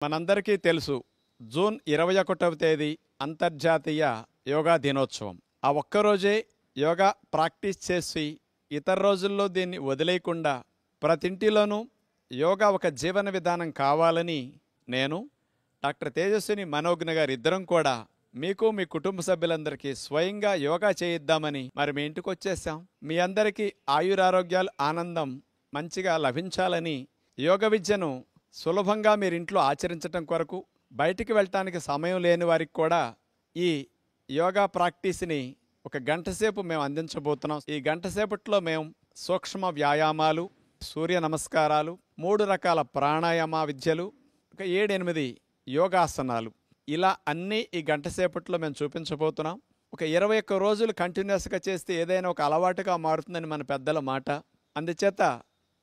మనందరికీ తెలుసు జూన్ 21వ తేదీ అంతర్జాతీయ యోగా దినోత్సవం. ఆ ఒక్కరోజే యోగా ప్రాక్టీస్ చేసి ఇతర రోజుల్లో దీన్ని వదిలేయకుండా ప్రతింటిలోనూ యోగా ఒక జీవన విధానం కావాలని నేను డాక్టర్ తేజస్విని మనోజ్ఞ గారు ఇద్దరం కూడా మీకు మీ కుటుంబ సభ్యులందరికీ స్వయంగా యోగా చేయిద్దామని మీ ఇంటికి వచ్చేసాం. మీ అందరికీ ఆయురారోగ్యాలు ఆనందం మంచిగా లభించాలని యోగ విద్యను సులభంగా మీరు ఇంట్లో ఆచరించడం కొరకు బయటికి వెళ్ళటానికి సమయం లేని వారికి కూడా ఈ యోగా ప్రాక్టీస్ని ఒక గంట సేపు మేము అందించబోతున్నాం. ఈ గంట సేపట్లో మేము సూక్ష్మ వ్యాయామాలు, సూర్య నమస్కారాలు, 3 రకాల ప్రాణాయామ విద్యలు, ఒక 7-8 యోగాసనాలు, ఇలా అన్నీ ఈ గంట సేపట్లో మేము చూపించబోతున్నాం. ఒక 21 రోజులు కంటిన్యూస్గా చేస్తే ఏదైనా ఒక అలవాటుగా మారుతుందని మన పెద్దల మాట. అందుచేత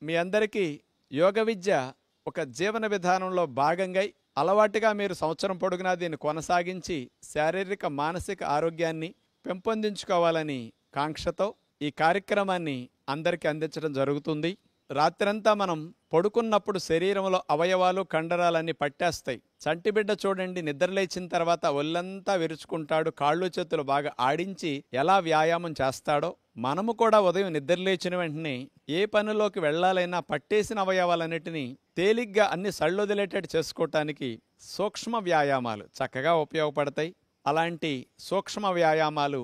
మీ అందరికీ యోగ విద్య ఒక జీవన విధానంలో భాగంగా అలవాటుగా మీరు సంవత్సరం పొడుగునా దీన్ని కొనసాగించి శారీరక మానసిక ఆరోగ్యాన్ని పెంపొందించుకోవాలని కాంక్షతో ఈ కార్యక్రమాన్ని అందరికీ అందించడం జరుగుతుంది. రాత్రంతా మనం పడుకున్నప్పుడు శరీరంలో అవయవాలు కండరాలన్నీ పట్టేస్తాయి. చంటిబిడ్డ చూడండి, నిద్రలేచిన తర్వాత ఒళ్ళంతా విరుచుకుంటాడు, కాళ్ళు చేతులు బాగా ఆడించి ఎలా వ్యాయామం చేస్తాడో మనము కూడా ఉదయం నిద్రలేచిన వెంటనే ఏ పనిలోకి వెళ్లాలైనా పట్టేసిన అవయవాలన్నిటినీ తేలిగ్గా అన్ని సళ్ళొదిలేటట్టు చేసుకోవటానికి సూక్ష్మ వ్యాయామాలు చక్కగా ఉపయోగపడతాయి. అలాంటి సూక్ష్మ వ్యాయామాలు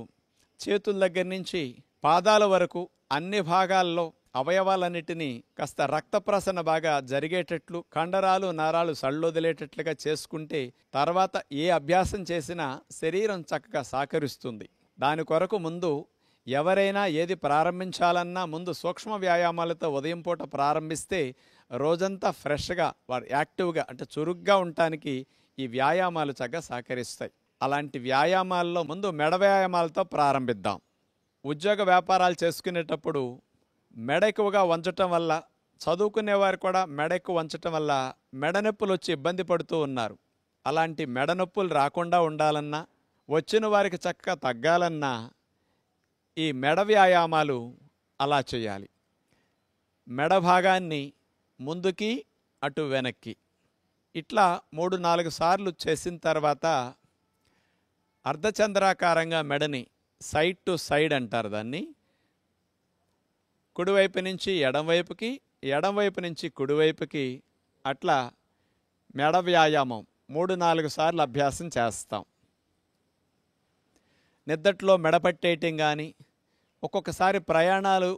చేతుల దగ్గర నుంచి పాదాల వరకు అన్ని భాగాల్లో అవయవాలన్నిటినీ కాస్త రక్త ప్రసరణ బాగా జరిగేటట్లు, కండరాలు నరాలు సళ్ళొదిలేటట్లుగా చేసుకుంటే తర్వాత ఏ అభ్యాసం చేసినా శరీరం చక్కగా సహకరిస్తుంది. దాని కొరకు ముందు ఎవరైనా ఏది ప్రారంభించాలన్నా ముందు సూక్ష్మ వ్యాయామాలతో ఉదయం పూట ప్రారంభిస్తే రోజంతా ఫ్రెష్గా వారు యాక్టివ్గా అంటే చురుగ్గా ఉండటానికి ఈ వ్యాయామాలు చక్కగా సహకరిస్తాయి. అలాంటి వ్యాయామాల్లో ముందు మెడ వ్యాయామాలతో ప్రారంభిద్దాం. ఉద్యోగ వ్యాపారాలు చేసుకునేటప్పుడు మెడ ఎక్కువగా వంచటం వల్ల, చదువుకునేవారు కూడా మెడ ఎక్కువ వంచటం వల్ల మెడ నొప్పులు వచ్చి ఇబ్బంది పడుతూ ఉన్నారు. అలాంటి మెడ నొప్పులు రాకుండా ఉండాలన్నా, వచ్చిన వారికి చక్కగా తగ్గాలన్నా ఈ మెడ వ్యాయామాలు అలా చేయాలి. మెడ భాగాన్ని ముందుకి అటు వెనక్కి ఇట్లా 3-4 సార్లు చేసిన తర్వాత అర్ధచంద్రాకారంగా మెడని సైడ్ టు సైడ్ అంటారు దాన్ని. కుడివైపు నుంచి ఎడంవైపుకి, ఎడంవైపు నుంచి కుడివైపుకి అట్లా మెడ వ్యాయామం 3-4 సార్లు అభ్యాసం చేస్తాం. నిద్దట్లో మెడ పట్టేయటం కానీ, ఒక్కొక్కసారి ప్రయాణాలు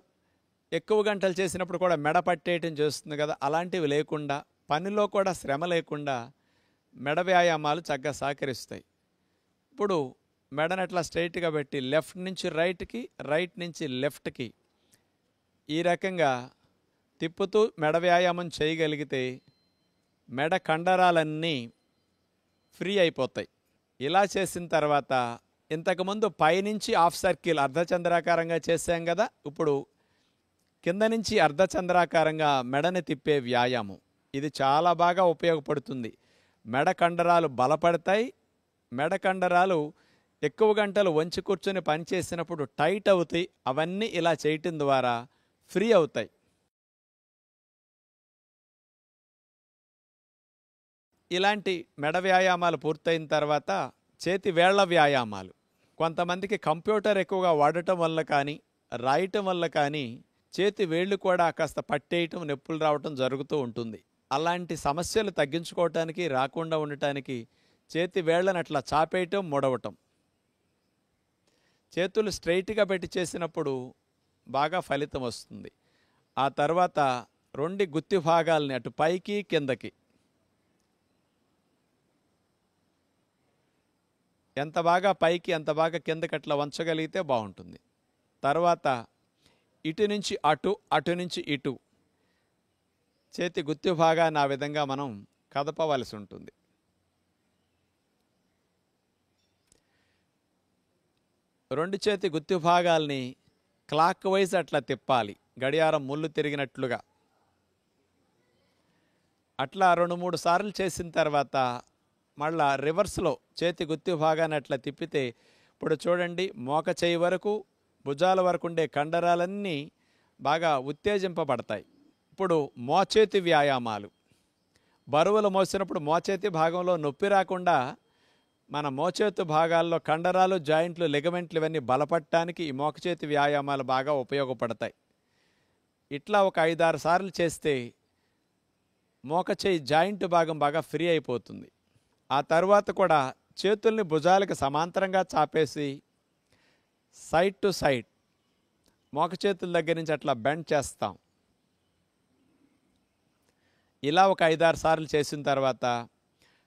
ఎక్కువ గంటలు చేసినప్పుడు కూడా మెడ పట్టేయటం చేస్తుంది కదా, అలాంటివి లేకుండా పనిలో కూడా శ్రమ లేకుండా మెడ వ్యాయామాలు చక్కగా సహకరిస్తాయి. ఇప్పుడు మెడను అట్లా స్ట్రైట్గా పెట్టి లెఫ్ట్ నుంచి రైట్కి, రైట్ నుంచి లెఫ్ట్కి ఈ రకంగా తిప్పుతూ మెడ వ్యాయామం చేయగలిగితే మెడ కండరాలన్నీ ఫ్రీ అయిపోతాయి. ఇలా చేసిన తర్వాత ఇంతకుముందు పైనుంచి హాఫ్ సర్కిల్ అర్ధచంద్రాకారంగా చేసాం కదా, ఇప్పుడు కింద నుంచి అర్ధచంద్రాకారంగా మెడని తిప్పే వ్యాయామం ఇది చాలా బాగా ఉపయోగపడుతుంది. మెడ కండరాలు బలపడతాయి. మెడ కండరాలు ఎక్కువ గంటలు వంచి కూర్చొని పనిచేసినప్పుడు టైట్ అవుతాయి. అవన్నీ ఇలా చేయటం ద్వారా ఫ్రీ అవుతాయి. ఇలాంటి మెడ వ్యాయామాలు పూర్తయిన తర్వాత చేతి వేళ్ల వ్యాయామాలు. కొంతమందికి కంప్యూటర్ ఎక్కువగా వాడటం వల్ల కానీ, రాయటం వల్ల కానీ చేతి వేళ్ళు కూడా కాస్త పట్టేయటం, నొప్పులు రావటం జరుగుతూ ఉంటుంది. అలాంటి సమస్యలు తగ్గించుకోవటానికి, రాకుండా ఉండటానికి చేతి వేళ్లను అట్లా చాపేయటం, ముడవటం. చేతులు స్ట్రైట్గా పెట్టి చేసినప్పుడు బాగా ఫలితం వస్తుంది. ఆ తర్వాత 2 గుత్తి భాగాలని అటు పైకి కిందకి ఎంత బాగా పైకి ఎంత బాగా కిందకి అట్లా వంచగలిగితే బాగుంటుంది. తర్వాత ఇటు నుంచి అటు, అటు నుంచి ఇటు చేతి గుత్తి భాగాన్ని ఆ విధంగా మనం కదపవలసి ఉంటుంది. రెండు చేతి గుత్తి భాగాల్ని క్లాక్ వైజ్ అట్లా తిప్పాలి, గడియారం ముళ్ళు తిరిగినట్లుగా. అట్లా 2-3 సార్లు చేసిన తర్వాత మళ్ళా రివర్స్లో చేతి గుత్తి భాగాన్ని అట్లా తిప్పితే ఇప్పుడు చూడండి, మోక చేయి వరకు భుజాల వరకు ఉండే కండరాలన్నీ బాగా ఉత్తేజింపబడతాయి. ఇప్పుడు మోచేతి వ్యాయామాలు. బరువులు మోసినప్పుడు మోచేతి భాగంలో నొప్పి రాకుండా మన మోచేతు భాగాల్లో కండరాలు, జాయింట్లు, లిగమెంట్లు ఇవన్నీ బలపడటానికి ఈ మోకచేతి వ్యాయామాలు బాగా ఉపయోగపడతాయి. ఇట్లా ఒక 5-6 సార్లు చేస్తే మోకచేయి జాయింట్ భాగం బాగా ఫ్రీ అయిపోతుంది. ఆ తర్వాత కూడా చేతుల్ని భుజాలకు సమాంతరంగా చాపేసి సైడ్ టు సైడ్ మోకచేతుల దగ్గర నుంచి అట్లా బెండ్ చేస్తాం. ఇలా ఒక 5-6 సార్లు చేసిన తర్వాత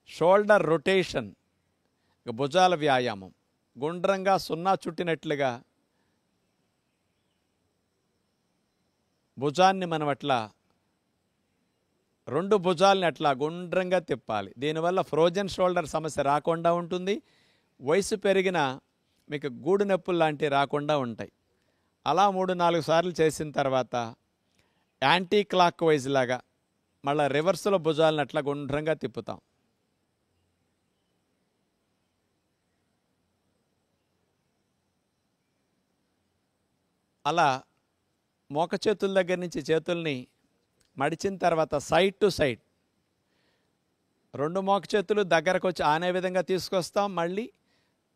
షోల్డర్ రొటేషన్, భుజాల వ్యాయామం, గుండ్రంగా సున్నా చుట్టినట్లుగా భుజాన్ని మనం అట్లా 2 భుజాలని అట్లా గుండ్రంగా తిప్పాలి. దీనివల్ల ఫ్రోజన్ షోల్డర్ సమస్య రాకుండా ఉంటుంది. వయసు పెరిగిన మీకు గూడు నొప్పులు లాంటివి రాకుండా ఉంటాయి. అలా 3-4 సార్లు చేసిన తర్వాత యాంటీ క్లాక్ వైజ్ లాగా మళ్ళీ రివర్స్లో భుజాలను అట్లా గుండ్రంగా తిప్పుతాం. అలా మోక చేతుల దగ్గర నుంచి చేతుల్ని మడిచిన తర్వాత సైడ్ టు సైడ్ 2 మోక చేతులు దగ్గరకు వచ్చి ఆనే విధంగా తీసుకొస్తాం. మళ్ళీ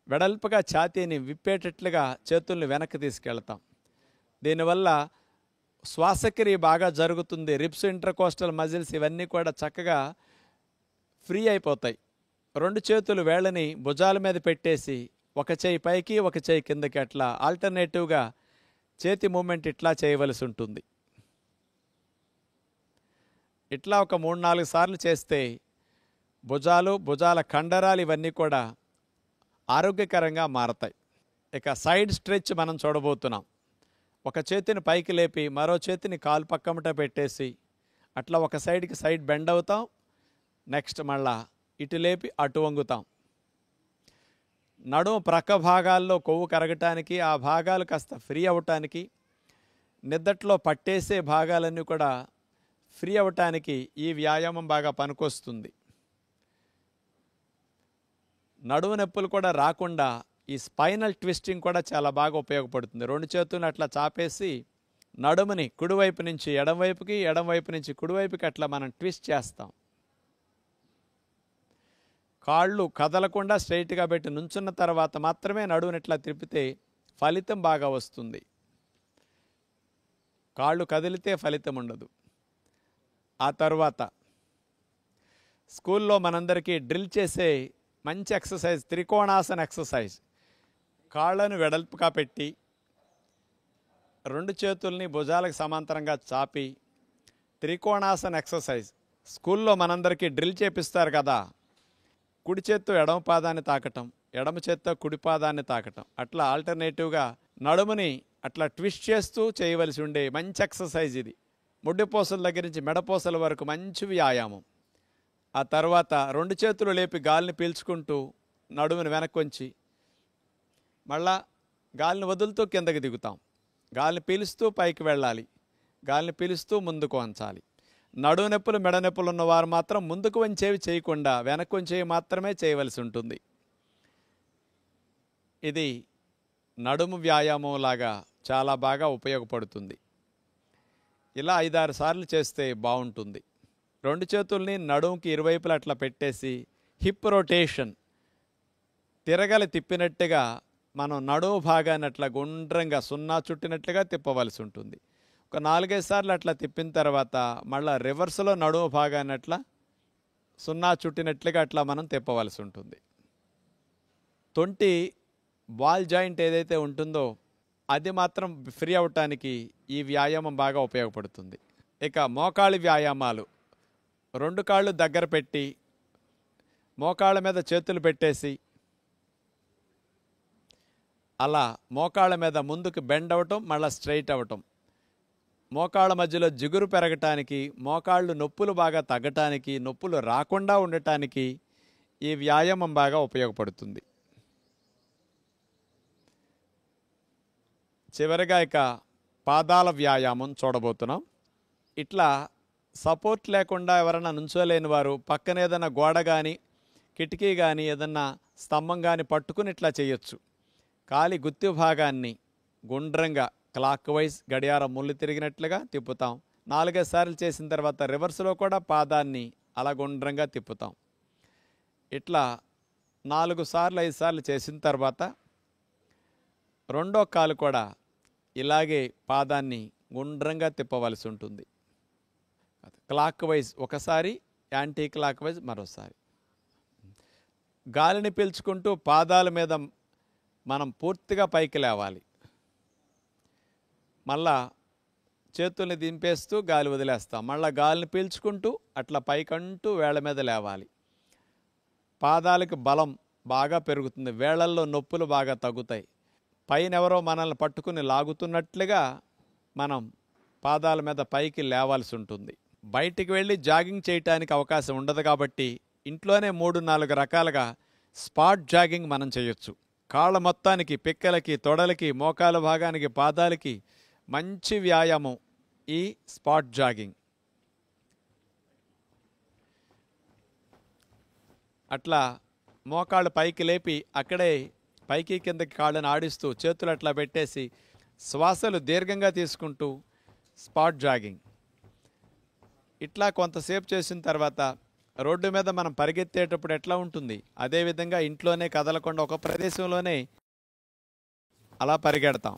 వెడల్పుగా ఛాతీని విప్పేటట్లుగా చేతుల్ని వెనక్కి తీసుకెళ్తాం. దీనివల్ల శ్వాసక్రియ బాగా జరుగుతుంది. రిబ్స్, ఇంటర్కోస్టల్ మజిల్స్ ఇవన్నీ కూడా చక్కగా ఫ్రీ అయిపోతాయి. 2 చేతులు వేళ్ళని భుజాల మీద పెట్టేసి ఒక చేయి పైకి ఒక చేయి కిందకి అట్లా ఆల్టర్నేటివ్గా చేతి మూమెంట్ ఇట్లా చేయవలసి ఉంటుంది. ఇట్లా ఒక 3-4 సార్లు చేస్తే భుజాలు, భుజాల కండరాలు ఇవన్నీ కూడా ఆరోగ్యకరంగా మారతాయి. ఇక సైడ్ స్ట్రెచ్ మనం చూడబోతున్నాం. ఒక చేతిని పైకి లేపి మరో చేతిని కాలు పక్కమట పెట్టేసి అట్లా ఒక సైడ్కి సైడ్ బెండ్ అవుతాం. నెక్స్ట్ మళ్ళా ఇటు లేపి అటు వంగుతాం. నడుము ప్రక్క భాగాల్లో కొవ్వు కరగటానికి, ఆ భాగాలు కాస్త ఫ్రీ అవ్వటానికి, నిద్దట్లో పట్టేసే భాగాలన్నీ కూడా ఫ్రీ అవ్వటానికి ఈ వ్యాయామం బాగా పనికొస్తుంది. నడుము నొప్పులు కూడా రాకుండా ఈ స్పైనల్ ట్విస్టింగ్ కూడా చాలా బాగా ఉపయోగపడుతుంది. 2 చేతులను అట్లా చాపేసి నడుముని కుడివైపు నుంచి ఎడంవైపుకి, ఎడంవైపు నుంచి కుడివైపుకి అట్లా మనం ట్విస్ట్ చేస్తాం. కాళ్ళు కదలకుండా స్ట్రైట్గా పెట్టి నుంచున్న తర్వాత మాత్రమే నడుముని ఇట్లా తిప్పితే ఫలితం బాగా వస్తుంది. కాళ్ళు కదిలితే ఫలితం ఉండదు. ఆ తర్వాత స్కూల్లో మనందరికీ డ్రిల్ చేసే మంచి ఎక్సర్సైజ్ త్రికోణాసన ఎక్సర్సైజ్. కాళ్ళను వెడల్పుగా పెట్టి 2 చేతుల్ని భుజాలకు సమాంతరంగా చాపి త్రికోణాసన ఎక్సర్సైజ్. స్కూల్లో మనందరికీ డ్రిల్ చేపిస్తారు కదా, కుడి చేత్తో ఎడమ పాదాన్ని తాకటం, ఎడమ చేత్తో కుడి పాదాన్ని తాకటం, అట్లా ఆల్టర్నేటివ్గా నడుముని అట్లా ట్విస్ట్ చేస్తూ చేయవలసి ఉండే మంచి ఎక్సర్సైజ్ ఇది. ముడ్డిపోసల దగ్గర నుంచి మెడపోసల వరకు మంచి వ్యాయామం. ఆ తర్వాత 2 చేతులు లేపి గాలిని పీల్చుకుంటూ నడుముని వెనక్కొంచి మళ్ళా గాలిని వదులుతూ కిందకి దిగుతాం. గాలిని పీలుస్తూ పైకి వెళ్ళాలి, గాలిని పీలుస్తూ ముందుకు వంచాలి. నడుము నొప్పులు, మెడ నొప్పులు ఉన్నవారు మాత్రం ముందుకు వంచేవి చేయకుండా వెనక్కు వంచేవి మాత్రమే చేయవలసి ఉంటుంది. ఇది నడుము వ్యాయామం లాగా చాలా బాగా ఉపయోగపడుతుంది. ఇలా 5-6 సార్లు చేస్తే బాగుంటుంది. 2 చేతుల్ని నడుముకి ఇరువైపులా అట్లా పెట్టేసి హిప్ రొటేషన్, తిరగలి తిప్పినట్టుగా మనం నడుము భాగాన్ని అట్లా గుండ్రంగా సున్నా చుట్టినట్లుగా తిప్పవలసి ఉంటుంది. ఒక 4-5 సార్లు అట్లా తిప్పిన తర్వాత మళ్ళీ రివర్స్లో నడుము భాగాన్ని అట్లా సున్నా చుట్టినట్లుగా అట్లా మనం తిప్పవలసి ఉంటుంది. తొంటి బాల్ జాయింట్ ఏదైతే ఉంటుందో అది మాత్రం ఫ్రీ అవ్వటానికి ఈ వ్యాయామం బాగా ఉపయోగపడుతుంది. ఇక మోకాళ్ళ వ్యాయామాలు. 2 కాళ్ళు దగ్గర పెట్టి మోకాళ్ళ మీద చేతులు పెట్టేసి అలా మోకాళ్ళ మీద ముందుకు బెండ్ అవ్వటం, మళ్ళీ స్ట్రైట్ అవ్వటం. మోకాళ్ళ మధ్యలో జిగురు పెరగటానికి, మోకాళ్ళు నొప్పులు బాగా తగ్గటానికి, నొప్పులు రాకుండా ఉండటానికి ఈ వ్యాయామం బాగా ఉపయోగపడుతుంది. చివరిగా ఇక పాదాల వ్యాయామం చూడబోతున్నాం. ఇట్లా సపోర్ట్ లేకుండా ఎవరైనా నుంచోలేని వారు పక్కన ఏదైనా గోడ కానీ, కిటికీ కానీ, ఏదన్నా స్తంభం కానీ పట్టుకుని ఇట్లా చేయొచ్చు. కాలి గుత్తి భాగాన్ని గుండ్రంగా క్లాక్ వైజ్ గడియారం ముళ్ళు తిరిగినట్లుగా తిప్పుతాం. 4-5 సార్లు చేసిన తర్వాత రివర్స్లో కూడా పాదాన్ని అలా గుండ్రంగా తిప్పుతాం. ఇట్లా 4 సార్లు 5 సార్లు చేసిన తర్వాత రెండో కాలు కూడా ఇలాగే పాదాన్ని గుండ్రంగా తిప్పవలసి ఉంటుంది. క్లాక్ వైజ్ ఒకసారి, యాంటీ క్లాక్ వైజ్ మరోసారి. గాలిని పీల్చుకుంటూ పాదాల మీద మనం పూర్తిగా పైకి లేవాలి. మళ్ళా చేతుల్ని దింపేస్తూ గాలి వదిలేస్తాం. మళ్ళీ గాలిని పీల్చుకుంటూ అట్లా పైకంటూ వేళ్ళ మీద లేవాలి. పాదాలకు బలం బాగా పెరుగుతుంది, వేళ్ళల్లో నొప్పులు బాగా తగ్గుతాయి. పైన ఎవరో మనల్ని పట్టుకుని లాగుతున్నట్లుగా మనం పాదాల మీద పైకి లేవాల్సి ఉంటుంది. బయటికి వెళ్ళి జాగింగ్ చేయటానికి అవకాశం ఉండదు కాబట్టి ఇంట్లోనే 3-4 రకాలుగా స్పాట్ జాగింగ్ మనం చేయొచ్చు. కాళ్ళ మొత్తానికి, పిక్కలకి, తొడలకి, మోకాల భాగానికి, పాదాలకి మంచి వ్యాయామం ఈ స్పాట్ జాగింగ్. అట్లా మోకాళ్ళు పైకి లేపి అక్కడే పైకి కిందకి కాళ్ళని ఆడిస్తూ చేతులు అట్లా పెట్టేసి శ్వాసలు దీర్ఘంగా తీసుకుంటూ స్పాట్ జాగింగ్. ఇట్లా కొంతసేపు చేసిన తర్వాత రోడ్డు మీద మనం పరిగెత్తేటప్పుడు ఎట్లా ఉంటుంది, అదేవిధంగా ఇంట్లోనే కదలకుండా ఒక ప్రదేశంలోనే అలా పరిగెడతాం.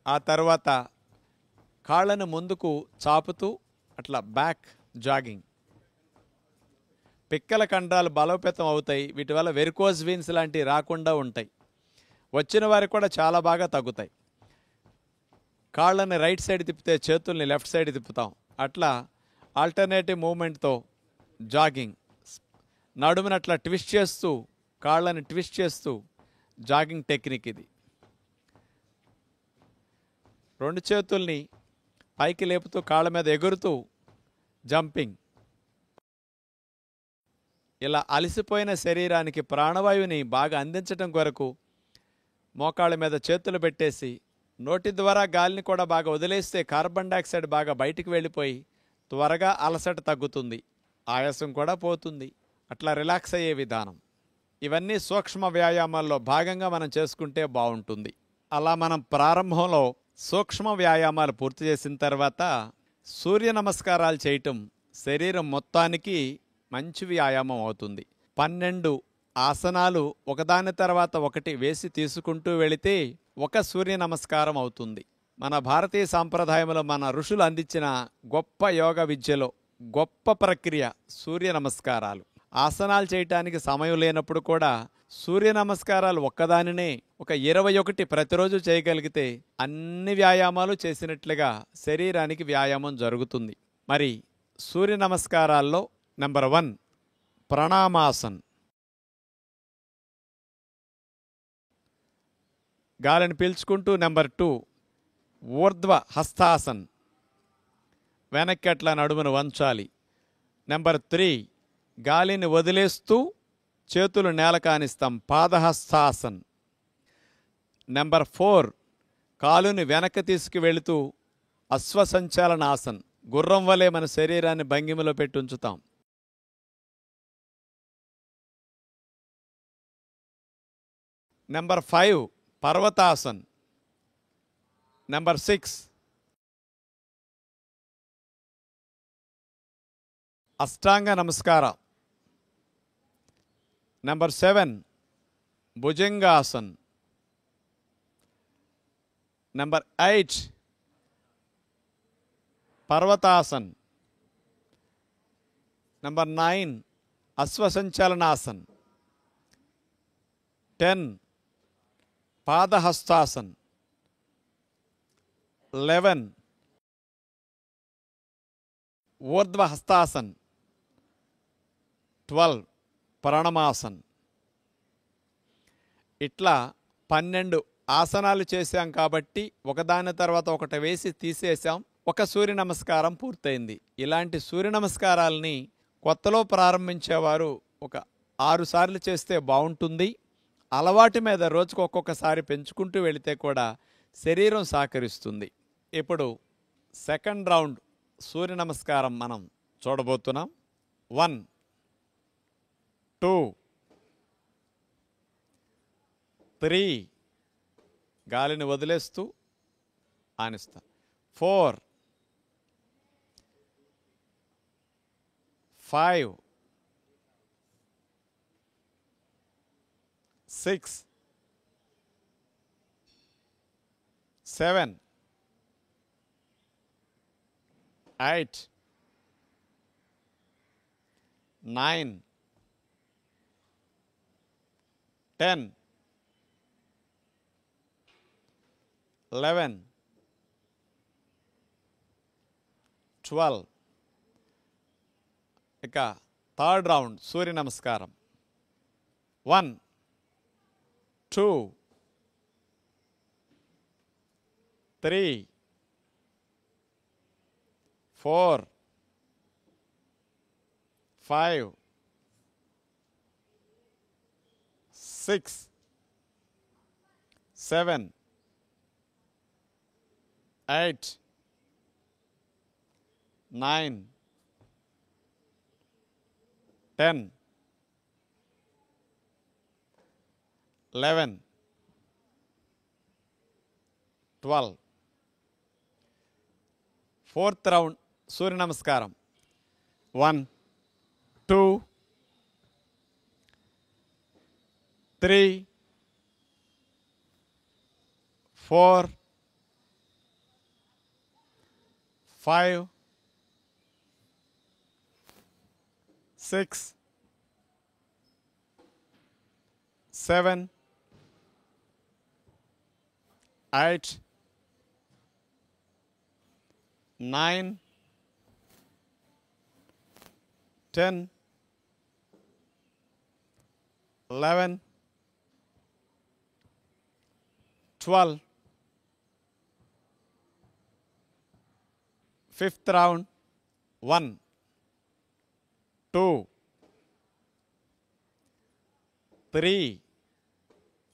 ఆ తర్వాత కాళ్ళను ముందుకు చాపుతూ అట్లా బ్యాక్ జాగింగ్. పిక్కల కండరాలు బలోపేతం అవుతాయి. వీటి వల్ల వెరికోజ్ వీన్స్ లాంటివి రాకుండా ఉంటాయి. వచ్చిన వారికి కూడా చాలా బాగా తగ్గుతాయి. కాళ్ళని రైట్ సైడ్ తిప్పితే చేతుల్ని లెఫ్ట్ సైడ్ తిప్పుతాం. అట్లా ఆల్టర్నేటివ్ మూమెంట్తో జాగింగ్. నడుముని అట్లా ట్విస్ట్ చేస్తూ, కాళ్ళని ట్విస్ట్ చేస్తూ జాగింగ్ టెక్నిక్ ఇది. 2 చేతుల్ని పైకి లేపుతూ కాళ్ళ మీద ఎగురుతూ జంపింగ్. ఇలా అలసిపోయిన శరీరానికి ప్రాణవాయువుని బాగా అందించడం కొరకు మోకాళ్ళ మీద చేతులు పెట్టేసి నోటి ద్వారా గాలిని కూడా బాగా వదిలేస్తే కార్బన్ డైఆక్సైడ్ బాగా బయటికి వెళ్ళిపోయి త్వరగా అలసట తగ్గుతుంది, ఆయాసం కూడా పోతుంది. అట్లా రిలాక్స్ అయ్యే విధానం. ఇవన్నీ సూక్ష్మ వ్యాయామాల్లో భాగంగా మనం చేసుకుంటే బాగుంటుంది. అలా మనం ప్రారంభంలో సూక్ష్మ వ్యాయామాలు పూర్తి చేసిన తర్వాత సూర్య నమస్కారాలు చేయటం శరీరం మొత్తానికి మంచి వ్యాయామం అవుతుంది. 12 ఆసనాలు ఒకదాని తర్వాత ఒకటి వేసి తీసుకుంటూ వెళితే ఒక సూర్య నమస్కారం అవుతుంది. మన భారతీయ సాంప్రదాయంలో మన ఋషులు అందించిన గొప్ప యోగ విద్యలో గొప్ప ప్రక్రియ సూర్య నమస్కారాలు. ఆసనాలు చేయటానికి సమయం లేనప్పుడు కూడా సూర్య నమస్కారాలు ఒక్కదానినే ఒక 21 ప్రతిరోజు చేయగలిగితే అన్ని వ్యాయామాలు చేసినట్లుగా శరీరానికి వ్యాయామం జరుగుతుంది. మరి సూర్య నమస్కారాల్లో నెంబర్ 1 ప్రణామాసన్. గాలిని పీల్చుకుంటూ. నెంబర్ 2 ఊర్ధ్వ హస్తాసన్, వెనక్కి అట్లా నడుమును వంచాలి. నెంబర్ 3 గాలిని వదిలేస్తూ చేతులు నేల కానిస్తాం, పాదహస్తాసన్. నెంబర్ 4 కాలుని వెనక్కి తీసుకువెళుతూ అశ్వసంచాలనాసన్, గుర్రం వలె మన శరీరాన్ని భంగిమలో పెట్టి ఉంచుతాం. నెంబర్ 5 పర్వతాసన్. నెంబర్ 6 అష్టాంగ నమస్కారం. నెంబర్ 7 భుజంగాసన్. నెంబర్ 8 పర్వతాసన్. నెంబర్ 9 అశ్వసంచాలనాసన్. 10 పాదహస్తాసన్. 11 ఊర్ధ్వ హస్తాసన్. 12 ప్రణమాసన్. ఇట్లా 12 ఆసనాలు చేశాం కాబట్టి ఒకదాని తర్వాత ఒకటి వేసి తీసేసాం. ఒక సూర్య నమస్కారం పూర్తయింది. ఇలాంటి సూర్య నమస్కారాలని కొత్తలో ప్రారంభించేవారు ఒక 6 సార్లు చేస్తే బాగుంటుంది. అలవాటు మీద రోజుకు ఒక్కొక్కసారి పెంచుకుంటూ వెళితే కూడా శరీరం సహకరిస్తుంది. ఇప్పుడు సెకండ్ రౌండ్ సూర్య నమస్కారం మనం చూడబోతున్నాం. 1 2 3 గాలిని వదిలేస్తూ ఆనిస్తాం. 4 5, 6, 7, 8, 9, 10, 11, 12. ఇక థర్డ్ రౌండ్ సూర్య నమస్కారం. 1, 2, 3, 4, 5, 6, 7, 8, 9, 10, 11, 12. ఫోర్త్ రౌండ్ సూర్య నమస్కారం. 1, 2, 3, 4, 5, 6, 7, 8, 9, 10, 11, 12. Fifth round. 1, 2, 3.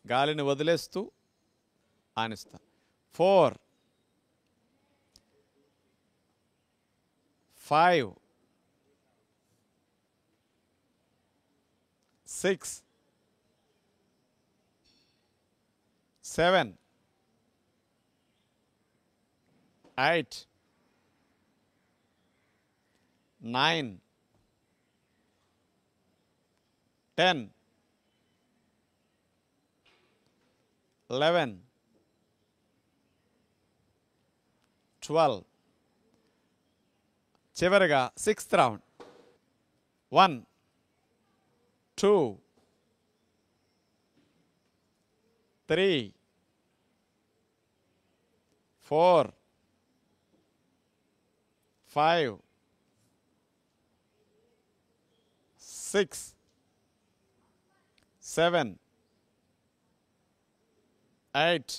గాలిని వదిలేస్తూ ఆనిస్తా. 4, 5, 6, 7, 8, 9, 10, 11, 12. చివరిగా సిక్స్త్ రౌండ్. 1, 2, 3, 4, 5, 6, 7, 8,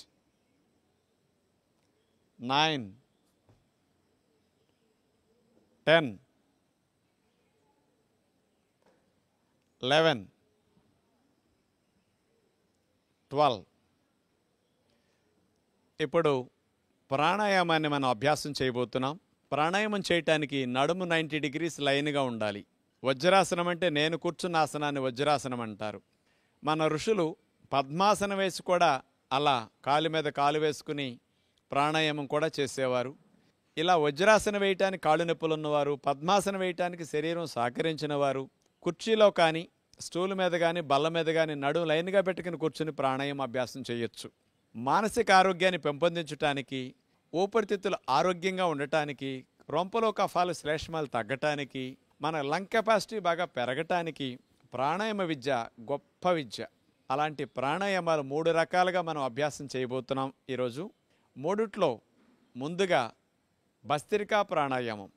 9, 10, 11, 12. ఇప్పుడు ప్రాణాయామాన్ని మనం అభ్యాసం చేయబోతున్నాం. ప్రాణాయామం చేయటానికి నడుము 90 degrees లైన్గా ఉండాలి. వజ్రాసనం అంటే నేను కూర్చున్న ఆసనాన్ని వజ్రాసనం అంటారు. మన ఋషులు పద్మాసనం వేసి కూడా అలా కాలు మీద కాలు వేసుకుని ప్రాణాయామం కూడా చేసేవారు. ఇలా వజ్రాసనం వేయటానికి కాళ్ళు నొప్పులు ఉన్నవారు, పద్మాసనం వేయటానికి శరీరం సహకరించిన వారు కుర్చీలో కానీ స్టూల్ మీద కానీ బల్ల మీద కానీ నడుము లైన్గా పెట్టుకుని కూర్చుని ప్రాణాయామం అభ్యాసం చేయొచ్చు. మానసిక ఆరోగ్యాన్ని పెంపొందించడానికి, ఊపిరితిత్తులు ఆరోగ్యంగా ఉండటానికి, రొంపలో కఫాలు శ్లేష్మాలు తగ్గటానికి, మన లంగ్ కెపాసిటీ బాగా పెరగటానికి ప్రాణాయామ విద్య గొప్ప విద్య. అలాంటి ప్రాణాయామాలు 3 రకాలుగా మనం అభ్యాసం చేయబోతున్నాం ఈరోజు. మూడిట్లో ముందుగా భస్త్రికా ప్రాణాయామం.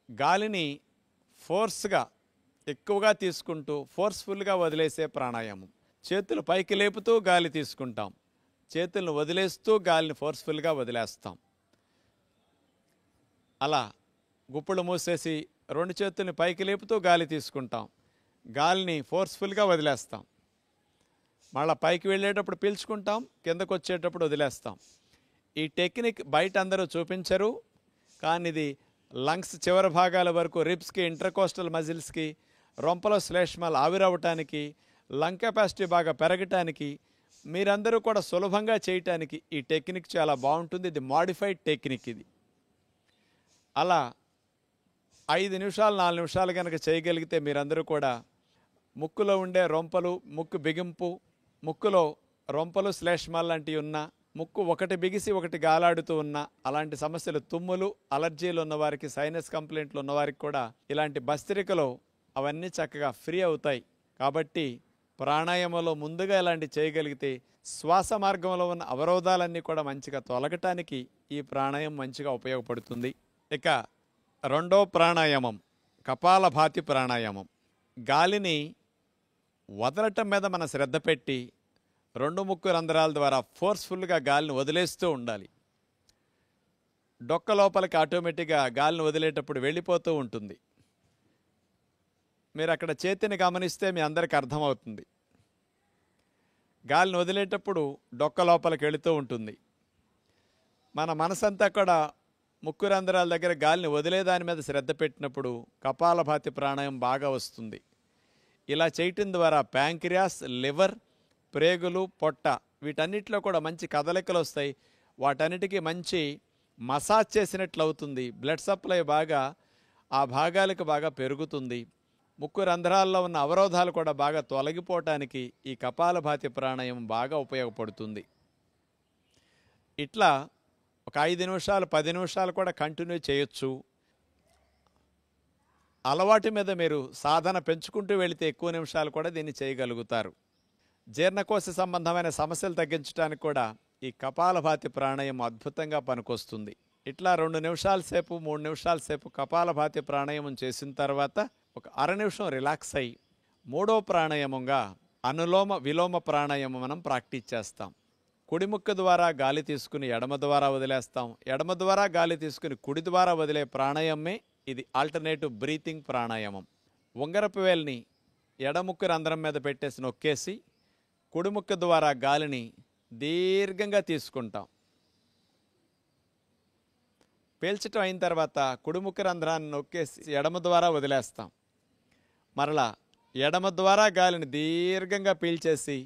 గాలిని ఫోర్స్గా ఎక్కువగా తీసుకుంటూ ఫోర్స్ఫుల్గా వదిలేసే ప్రాణాయామం. చేతులు పైకి లేపుతూ గాలి తీసుకుంటాం, చేతులను వదిలేస్తూ గాలిని ఫోర్స్ఫుల్గా వదిలేస్తాం. అలా గుప్పులు మూసేసి 2 చేతుల్ని పైకి లేపుతూ గాలి తీసుకుంటాం, గాలిని ఫోర్స్ఫుల్గా వదిలేస్తాం. మళ్ళీ పైకి వెళ్ళేటప్పుడు పీల్చుకుంటాం, కిందకు వచ్చేటప్పుడు వదిలేస్తాం. ఈ టెక్నిక్ బయట అందరూ చూపించరు, కానీ ఇది లంగ్స్ చివరి భాగాల వరకు రిబ్స్కి, ఇంటర్కోస్టల్ మజిల్స్కి, రొంపలో శ్లేష్మాలు ఆవిరవటానికి, లంగ్ కెపాసిటీ బాగా పెరగటానికి, మీరందరూ కూడా సులభంగా చేయటానికి ఈ టెక్నిక్ చాలా బాగుంటుంది. ఇది మాడిఫైడ్ టెక్నిక్ ఇది. అలా 5 నిమిషాలు 4 నిమిషాలు కనుక చేయగలిగితే మీరందరూ కూడా ముక్కులో ఉండే రొంపలు, ముక్కు బిగింపు, ముక్కులో రొంపలు శ్లేష్మాలు లాంటివి ఉన్న, ముక్కు ఒకటి బిగిసి ఒకటి గాలాడుతూ ఉన్న అలాంటి సమస్యలు, తుమ్ములు, అలర్జీలు ఉన్నవారికి, సైనస్ కంప్లైంట్లు ఉన్నవారికి కూడా ఇలాంటి భస్త్రికలో అవన్నీ చక్కగా ఫ్రీ అవుతాయి. కాబట్టి ప్రాణాయామంలో ముందుగా ఇలాంటి చేయగలిగితే శ్వాస మార్గంలో ఉన్న అవరోధాలన్నీ కూడా మంచిగా తొలగటానికి ఈ ప్రాణాయామం మంచిగా ఉపయోగపడుతుంది. ఇక రెండో ప్రాణాయామం కపాలభాతి ప్రాణాయామం. గాలిని వదలటం మీద మన శ్రద్ధ పెట్టి 2 ముక్కు రంధ్రాల ద్వారా ఫోర్స్ఫుల్గా గాలిని వదిలేస్తూ ఉండాలి. డొక్క లోపలికి ఆటోమేటిక్గా గాలిని వదిలేటప్పుడు వెళ్ళిపోతూ ఉంటుంది. మీరు అక్కడ చేతిని గమనిస్తే మీ అందరికి అర్థమవుతుంది. గాలిని వదిలేటప్పుడు డొక్క లోపలికి వెళుతూ ఉంటుంది. మన మనసంతా కూడా ముక్కు రంధ్రాల దగ్గర గాలిని వదిలేదాని మీద శ్రద్ధ పెట్టినప్పుడు కపాలభాతి ప్రాణాయామం బాగా వస్తుంది. ఇలా చేయటం ద్వారా ప్యాంక్రియాస్, లివర్, ప్రేగులు, పొట్ట వీటన్నిటిలో కూడా మంచి కదలికలు వస్తాయి. వాటన్నిటికీ మంచి మసాజ్ చేసినట్లు అవుతుంది. బ్లడ్ సప్లై బాగా ఆ భాగాలకు బాగా పెరుగుతుంది. ముక్కు రంధ్రాల్లో ఉన్న అవరోధాలు కూడా బాగా తొలగిపోవటానికి ఈ కపాలభాతి ప్రాణాయామం బాగా ఉపయోగపడుతుంది. ఇట్లా ఒక 5 నిమిషాలు 10 నిమిషాలు కూడా కంటిన్యూ చేయొచ్చు. అలవాటు మీద మీరు సాధన పెంచుకుంటూ వెళితే ఎక్కువ నిమిషాలు కూడా దీన్ని చేయగలుగుతారు. జీర్ణకోశ సంబంధమైన సమస్యలు తగ్గించడానికి కూడా ఈ కపాలభాతి ప్రాణాయామం అద్భుతంగా పనికొస్తుంది. ఇట్లా 2 నిమిషాల సేపు 3 నిమిషాల సేపు కపాలభాతి ప్రాణాయామం చేసిన తర్వాత ఒక అర నిమిషం రిలాక్స్ అయ్యి మూడో ప్రాణాయామంగా అనులోమ విలోమ ప్రాణాయామం మనం ప్రాక్టీస్ చేస్తాం. కుడి ముక్కు ద్వారా గాలి తీసుకుని ఎడమ ద్వారా వదిలేస్తాం. ఎడమ ద్వారా గాలి తీసుకుని కుడి ద్వారా వదిలే ప్రాణాయామమే ఇది ఆల్టర్నేటివ్ బ్రీతింగ్ ప్రాణాయామం. ఉంగరపు వేలిని ఎడముక్కు రంధ్రం మీద పెట్టేసి నొక్కేసి కుడి ముక్కు ద్వారా గాలిని దీర్ఘంగా తీసుకుంటాం. పీల్చటం అయిన తర్వాత కుడి ముక్కు రంధ్రాన్ని నొక్కేసి ఎడమ ద్వారా వదిలేస్తాం. మరలా ఎడమ ద్వారా గాలిని దీర్ఘంగా పీల్చేసి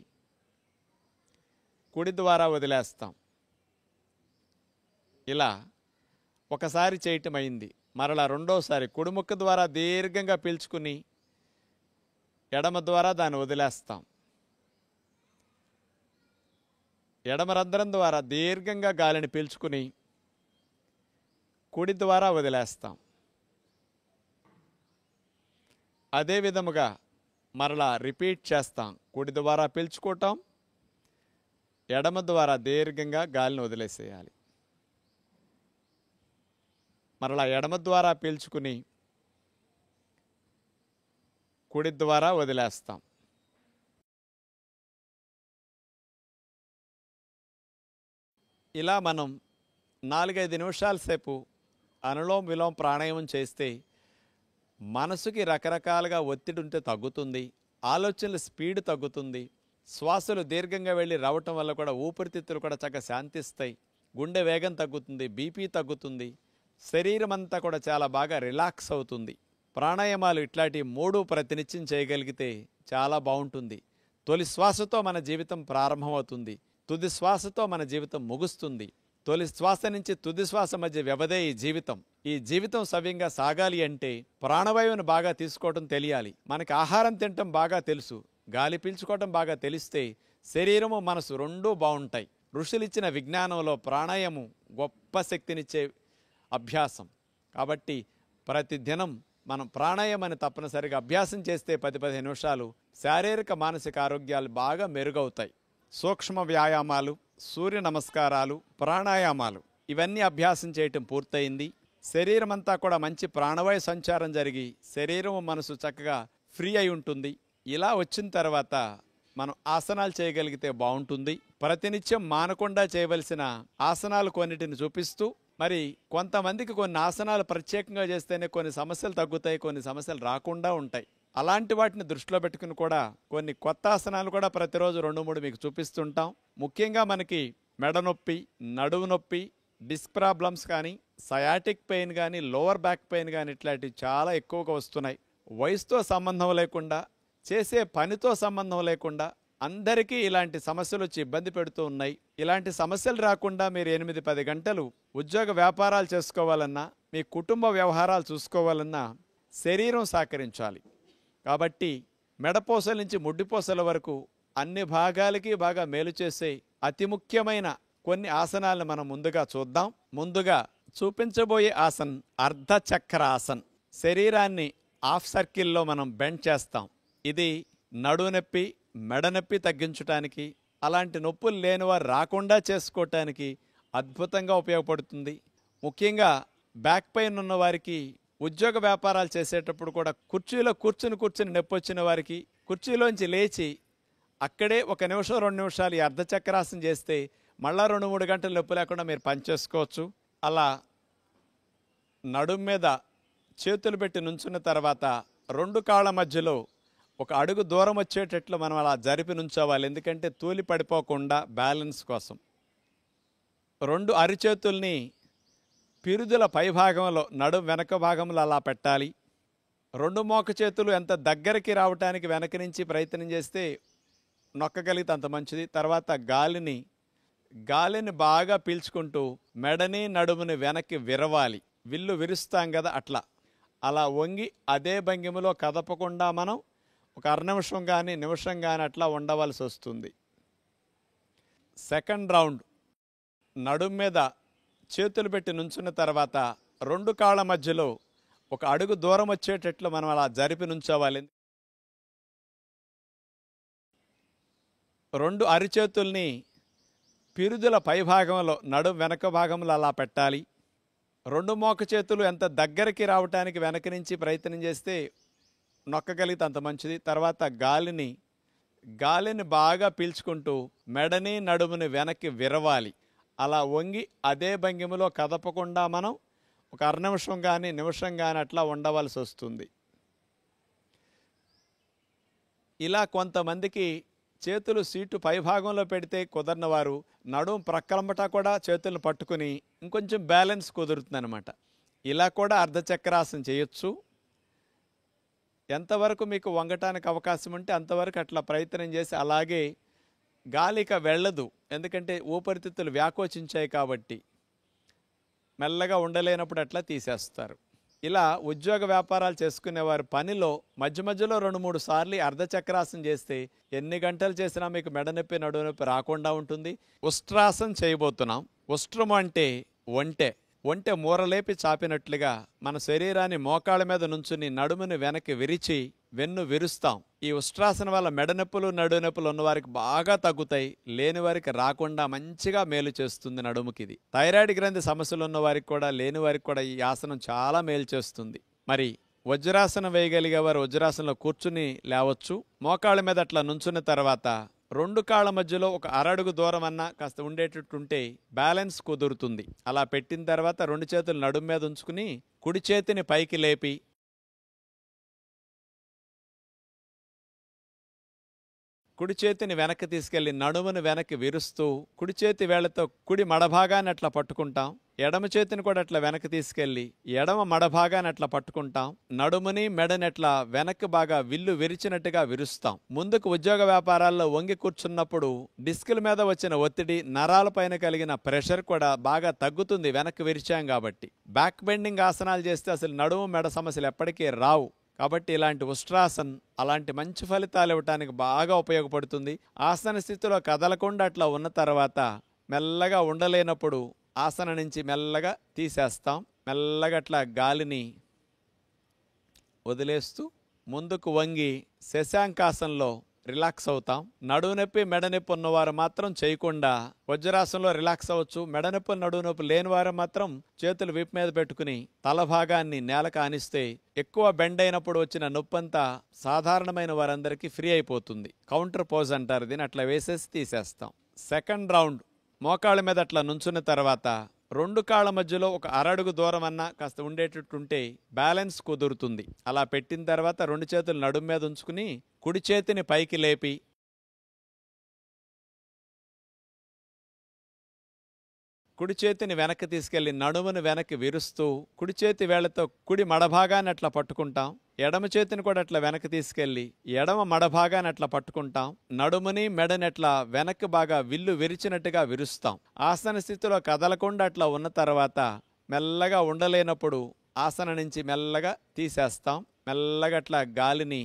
కుడి ద్వారా వదిలేస్తాం. ఇలా ఒకసారి చేయటం అయింది. మరలా రెండోసారి కుడి ముక్కు ద్వారా దీర్ఘంగా పీల్చుకుని ఎడమ ద్వారా దాన్ని వదిలేస్తాం. ఎడమ రంధ్రం ద్వారా దీర్ఘంగా గాలిని పీల్చుకుని కుడి ద్వారా వదిలేస్తాం. అదే విధముగా మరలా రిపీట్ చేస్తాం. కుడి ద్వారా పీల్చుకోవటం, ఎడమ ద్వారా దీర్ఘంగా గాలిని వదిలేసేయాలి. మరలా ఎడమ ద్వారా పీల్చుకుని కుడి ద్వారా వదిలేస్తాం. ఇలా మనం 4-5 నిమిషాల సేపు అనులోమ విలోమ ప్రాణాయామం చేస్తే మనసుకి రకరకాలుగా ఒత్తిడి ఉంటే తగ్గుతుంది. ఆలోచనల స్పీడ్ తగ్గుతుంది. శ్వాసలు దీర్ఘంగా వెళ్ళి రావటం వల్ల కూడా ఊపిరితిత్తులు కూడా చక్కగా శాంతిస్తాయి. గుండె వేగం తగ్గుతుంది. బీపీ తగ్గుతుంది. శరీరం అంతా కూడా చాలా బాగా రిలాక్స్ అవుతుంది. ప్రాణాయామాలు ఇట్లాంటి 3 ప్రతినిత్యం చేయగలిగితే చాలా బాగుంటుంది. తొలి శ్వాసతో మన జీవితం ప్రారంభమవుతుంది. తుది శ్వాసతో మన జీవితం ముగుస్తుంది. తొలి శ్వాస నుంచి తుది శ్వాస మధ్య వ్యవధే ఈ జీవితం. ఈ జీవితం సవ్యంగా సాగాలి అంటే ప్రాణవాయువును బాగా తీసుకోవడం తెలియాలి. మనకి ఆహారం తినటం బాగా తెలుసు. గాలి పీల్చుకోవటం బాగా తెలిస్తే శరీరము మనసు రెండూ బాగుంటాయి. ఋషులిచ్చిన విజ్ఞానంలో ప్రాణాయామం గొప్ప శక్తినిచ్చే అభ్యాసం. కాబట్టి ప్రతిదినం మనం ప్రాణాయామాన్ని తప్పనిసరిగా అభ్యాసం చేస్తే 10-15 నిమిషాలు శారీరక మానసిక ఆరోగ్యాలు బాగా మెరుగవుతాయి. సూక్ష్మ వ్యాయామాలు, సూర్య నమస్కారాలు, ప్రాణాయామాలు ఇవన్నీ అభ్యాసం చేయటం పూర్తయింది. శరీరం అంతా కూడా మంచి ప్రాణవాయు సంచారం జరిగి శరీరం మనసు చక్కగా ఫ్రీ అయి ఉంటుంది. ఇలా వచ్చిన తర్వాత మనం ఆసనాలు చేయగలిగితే బాగుంటుంది. ప్రతినిత్యం మానకుండా చేయవలసిన ఆసనాలు కొన్నిటిని చూపిస్తూ, మరి కొంతమందికి కొన్ని ఆసనాలు ప్రత్యేకంగా చేస్తేనే కొన్ని సమస్యలు తగ్గుతాయి, కొన్ని సమస్యలు రాకుండా ఉంటాయి. అలాంటి వాటిని దృష్టిలో పెట్టుకుని కూడా కొన్ని కొత్త ఆసనాలు కూడా ప్రతిరోజు 2-3 మీకు చూపిస్తుంటాం. ముఖ్యంగా మనకి మెడ నొప్పి, నడువు నొప్పి, డిస్క్ ప్రాబ్లమ్స్ కానీ, సయాటిక్ పెయిన్ కానీ, లోవర్ బ్యాక్ పెయిన్ కానీ ఇట్లాంటివి చాలా ఎక్కువగా వస్తున్నాయి. వయసుతో సంబంధం లేకుండా, చేసే పనితో సంబంధం లేకుండా అందరికీ ఇలాంటి సమస్యలు వచ్చి ఇబ్బంది పెడుతూ ఉన్నాయి. ఇలాంటి సమస్యలు రాకుండా మీరు 8-10 గంటలు ఉద్యోగ వ్యాపారాలు చేసుకోవాలన్నా, మీ కుటుంబ వ్యవహారాలు చూసుకోవాలన్నా శరీరం సహకరించాలి. కాబట్టి మెడపోసల నుంచి ముడ్డిపోసల వరకు అన్ని భాగాలకి బాగా మేలు చేసే అతి ముఖ్యమైన కొన్ని ఆసనాలను మనం ముందుగా చూద్దాం. ముందుగా చూపించబోయే ఆసన్ అర్ధచక్ర ఆసన్. శరీరాన్ని హాఫ్ సర్కిల్లో మనం బెండ్ చేస్తాం. ఇది నడునొప్పి, మెడనొప్పి తగ్గించడానికి, అలాంటి నొప్పులు లేనివారు రాకుండా చేసుకోవటానికి అద్భుతంగా ఉపయోగపడుతుంది. ముఖ్యంగా బ్యాక్ పెయిన్ ఉన్న వారికి, ఉద్యోగ వ్యాపారాలు చేసేటప్పుడు కూడా కుర్చీలో కూర్చుని నొప్పి వచ్చిన వారికి కుర్చీలోంచి లేచి అక్కడే 1 నిమిషం 2 నిమిషాలు ఈ అర్ధచక్రాసనం చేస్తే మళ్ళా 2-3 గంటలు నొప్పి లేకుండా మీరు పనిచేసుకోవచ్చు. అలా నడుం మీద చేతులు పెట్టి నుంచున్న తర్వాత 2 కాళ్ళ మధ్యలో 1 అడుగు దూరం వచ్చేటట్లు మనం అలా జరిపి నుంచోవాలి. ఎందుకంటే తూలి పడిపోకుండా బ్యాలెన్స్ కోసం. 2 అరిచేతుల్ని పిరుదుల పైభాగంలో, నడుం వెనక భాగంలో అలా పెట్టాలి. 2 మోక చేతులు ఎంత దగ్గరికి రావటానికి వెనక నుంచి ప్రయత్నం చేస్తే నొక్కగలిగితే అంత మంచిది. తర్వాత గాలిని బాగా పీల్చుకుంటూ మెడని నడుముని వెనక్కి విరవాలి. విల్లు విరుస్తాం కదా, అలా వంగి అదే భంగిమలో కదపకుండా మనం 1 అర నిమిషం కానీ నిమిషం కానీ అట్లా ఉండవలసి వస్తుంది. సెకండ్ రౌండ్ నడుం మీద చేతులు పెట్టి నుంచున్న తర్వాత 2 కాళ్ళ మధ్యలో 1 అడుగు దూరం వచ్చేటట్లు మనం అలా జరిపి నుంచోవాలి. 2 అరిచేతుల్ని పిరుదుల పైభాగంలో, నడుం వెనక భాగంలో అలా పెట్టాలి. 2 మోక చేతులు ఎంత దగ్గరికి రావటానికి వెనక నుంచి ప్రయత్నం చేస్తే నొక్కగలిగితే అంత మంచిది. తర్వాత గాలిని బాగా పీల్చుకుంటూ మెడని నడుముని వెనక్కి విరవాలి. అలా వంగి అదే భంగిమలో కదపకుండా మనం 1 అర నిమిషం కానీ నిమిషం కానీ అట్లా ఉండవలసి వస్తుంది. ఇలా కొంతమందికి చేతులు సీటు పైభాగంలో పెడితే కుదరని వారు నడుము ప్రక్కలంబటా కూడా చేతులను పట్టుకుని ఇంకొంచెం బ్యాలెన్స్ కుదురుతుందన్నమాట. ఇలా కూడా అర్ధచక్రాసనం చేయొచ్చు. ఎంతవరకు మీకు వంగటానికి అవకాశం ఉంటే అంతవరకు అట్లా ప్రయత్నం చేసి, అలాగే గాలిక వెళ్ళదు, ఎందుకంటే ఊపిరితిత్తులు వ్యాకోచించాయి కాబట్టి మెల్లగా ఉండలేనప్పుడు అట్లా తీసేస్తారు. ఇలా ఉద్యోగ వ్యాపారాలు చేసుకునేవారు పనిలో మధ్య మధ్యలో 2-3 సార్లు అర్ధచక్రాసనం చేస్తే ఎన్ని గంటలు చేసినా మీకు మెడనొప్పి, నడునొప్పి రాకుండా ఉంటుంది. ఉష్ట్రాసనం చేయబోతున్నాం. ఉష్ట్రము అంటే ఒంటె మూరలేపి చాపినట్లుగా మన శరీరాన్ని మోకాళ్ళ మీద నుంచుని నడుముని వెనక్కి విరిచి వెన్ను విరుస్తాం. ఈ ఉష్ట్రాసనం వల్ల మెడనొప్పులు, నడునొప్పులు ఉన్నవారికి బాగా తగ్గుతాయి. లేని వారికి రాకుండా మంచిగా మేలు చేస్తుంది నడుముకి. ఇది థైరాయిడ్ గ్రంథి సమస్యలు ఉన్న వారికి కూడా, లేని వారికి కూడా ఈ ఆసనం చాలా మేలు చేస్తుంది. మరి వజ్రాసనం వేయగలిగే వారు వజ్రాసనంలో కూర్చుని లేవచ్చు. మోకాళ్ళ మీద అట్లా నుంచున్న తర్వాత 2 కాళ్ళ మధ్యలో 1 అరడుగు దూరం అన్నా కాస్త ఉండేటట్టుంటే బ్యాలెన్స్ కుదురుతుంది. అలా పెట్టిన తర్వాత 2 చేతులు నడుము మీద ఉంచుకుని కుడి చేతిని పైకి లేపి కుడి చేతిని వెనక్కి తీసుకెళ్లి నడుమును వెనక్కి విరుస్తూ కుడి చేతి వేళ్లతో కుడి మడభాగాన్ని అట్లా పట్టుకుంటాం. ఎడమ చేతిని కూడా అట్లా వెనక్కి తీసుకెళ్లి ఎడమ మడభాగాన్ని అట్లా పట్టుకుంటాం. నడుముని మెడని అట్లా వెనక్కి బాగా విల్లు విరిచినట్టుగా విరుస్తాం. ముందుకు ఉద్యోగ వ్యాపారాల్లో వంగి కూర్చున్నప్పుడు డిస్కుల మీద వచ్చిన ఒత్తిడి, నరాలపైన కలిగిన ప్రెషర్ కూడా బాగా తగ్గుతుంది వెనక్కి విరిచాం కాబట్టి. బ్యాక్ బెండింగ్ ఆసనాలు చేస్తే అసలు నడుము మెడ సమస్యలు ఎప్పటికీ రావు. కాబట్టి ఇలాంటి ఉష్ట్రాసన్ అలాంటి మంచి ఫలితాలు ఇవ్వటానికి బాగా ఉపయోగపడుతుంది. ఆసన స్థితిలో కదలకుండా అట్లా ఉన్న తర్వాత మెల్లగా ఉండలేనప్పుడు ఆసన నుంచి మెల్లగా తీసేస్తాం. మెల్లగా అట్లా గాలిని వదిలేస్తూ ముందుకు వంగి శశాంకాసనంలో రిలాక్స్ అవుతాం. నడువు నొప్పి, మెడనొప్పి ఉన్నవారు మాత్రం చేయకుండా వజ్రాసనంలో రిలాక్స్ అవ్వచ్చు. మెడనొప్పి, నడువు నొప్పి లేని వారు మాత్రం చేతులు వీపు మీద పెట్టుకుని తల భాగాన్ని నేలకు ఆనిస్తే ఎక్కువ బెండ్ అయినప్పుడు వచ్చిన నొప్పంతా సాధారణమైన వారందరికీ ఫ్రీ అయిపోతుంది. కౌంటర్ పోజ్ అంటారు దీన్ని. అట్లా వేసేసి తీసేస్తాం. సెకండ్ రౌండ్ మోకాళ్ళ మీద అట్లా నుంచున్న తర్వాత 2 కాళ్ళ మధ్యలో 1 అరడుగు దూరం అన్నా కాస్త ఉండేటట్టుంటే బ్యాలెన్స్ కుదురుతుంది. అలా పెట్టిన తర్వాత 2 చేతులు నడుము మీద ఉంచుకుని కుడి చేతిని పైకి లేపి కుడి చేతిని వెనక్కి తీసుకెళ్లి నడుమును వెనక్కి విరుస్తూ కుడి చేతి వేళ్లతో కుడి మడభాగాన్ని అట్లా పట్టుకుంటాం. ఎడమ చేతిని కూడా అట్లా వెనక్కి తీసుకెళ్లి ఎడమ మడభాగాన్ని అట్లా పట్టుకుంటాం. నడుముని మెడని అట్లా వెనక్కి బాగా విల్లు విరిచినట్టుగా విరుస్తాం. ఆసన స్థితిలో కదలకుండా అట్లా ఉన్న తర్వాత మెల్లగా ఉండలేనప్పుడు ఆసన నుంచి మెల్లగా తీసేస్తాం. మెల్లగా అట్లా గాలిని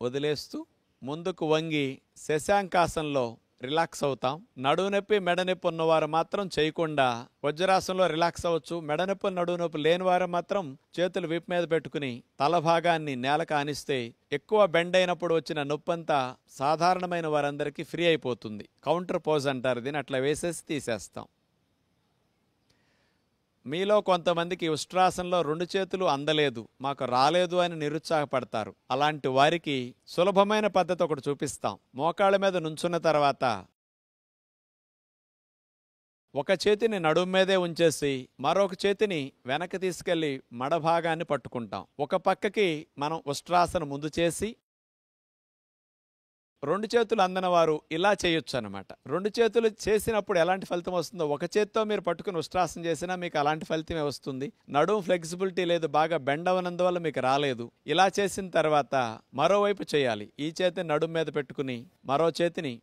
వదిలేస్తూ ముందుకు వంగి శశాంకాసనంలో రిలాక్స్ అవుతాం. నడువు నొప్పి మెడ నొప్పి ఉన్నవారు మాత్రం చేయకుండా వజ్రాసనంలో రిలాక్స్ అవ్వచ్చు. మెడ నొప్పి నడువు నొప్పి లేని వారు మాత్రం చేతులు వీపు మీద పెట్టుకుని తల భాగాన్ని నేలకు ఆనిస్తే ఎక్కువ బెండ్ అయినప్పుడు వచ్చిన నొప్పంతా సాధారణమైన వారందరికీ ఫ్రీ అయిపోతుంది. కౌంటర్ పోజ్ అంటారు దీన్ని. అట్లా వేసేసి తీసేస్తాం. మీలో కొంతమందికి ఉష్ట్రాసనంలో 2 చేతులు అందలేదు, మాకు రాలేదు అని నిరుత్సాహపడతారు. అలాంటి వారికి సులభమైన పద్ధతి ఒకటి చూపిస్తాం. మోకాళ్ళ మీద నుంచున్న తర్వాత ఒక చేతిని నడుము మీదే ఉంచేసి మరొక చేతిని వెనక్కి తీసుకెళ్లి మడభాగాన్ని పట్టుకుంటాం. ఒక పక్కకి మనం ఉష్ట్రాసనం ముందు చేసి 2 చేతులు అందని వారు ఇలా చేయొచ్చు అనమాట. 2 చేతులు చేసినప్పుడు ఎలాంటి ఫలితం వస్తుందో ఒక చేత్తో మీరు పట్టుకుని ఉష్ట్రాసనం చేసినా మీకు అలాంటి ఫలితమే వస్తుంది. నడుము ఫ్లెక్సిబిలిటీ లేదు, బాగా బెండ్ అవనందువల్ల మీకు రాలేదు. ఇలా చేసిన తర్వాత మరోవైపు చేయాలి. ఈ చేతిని నడుము మీద పెట్టుకుని మరో చేతిని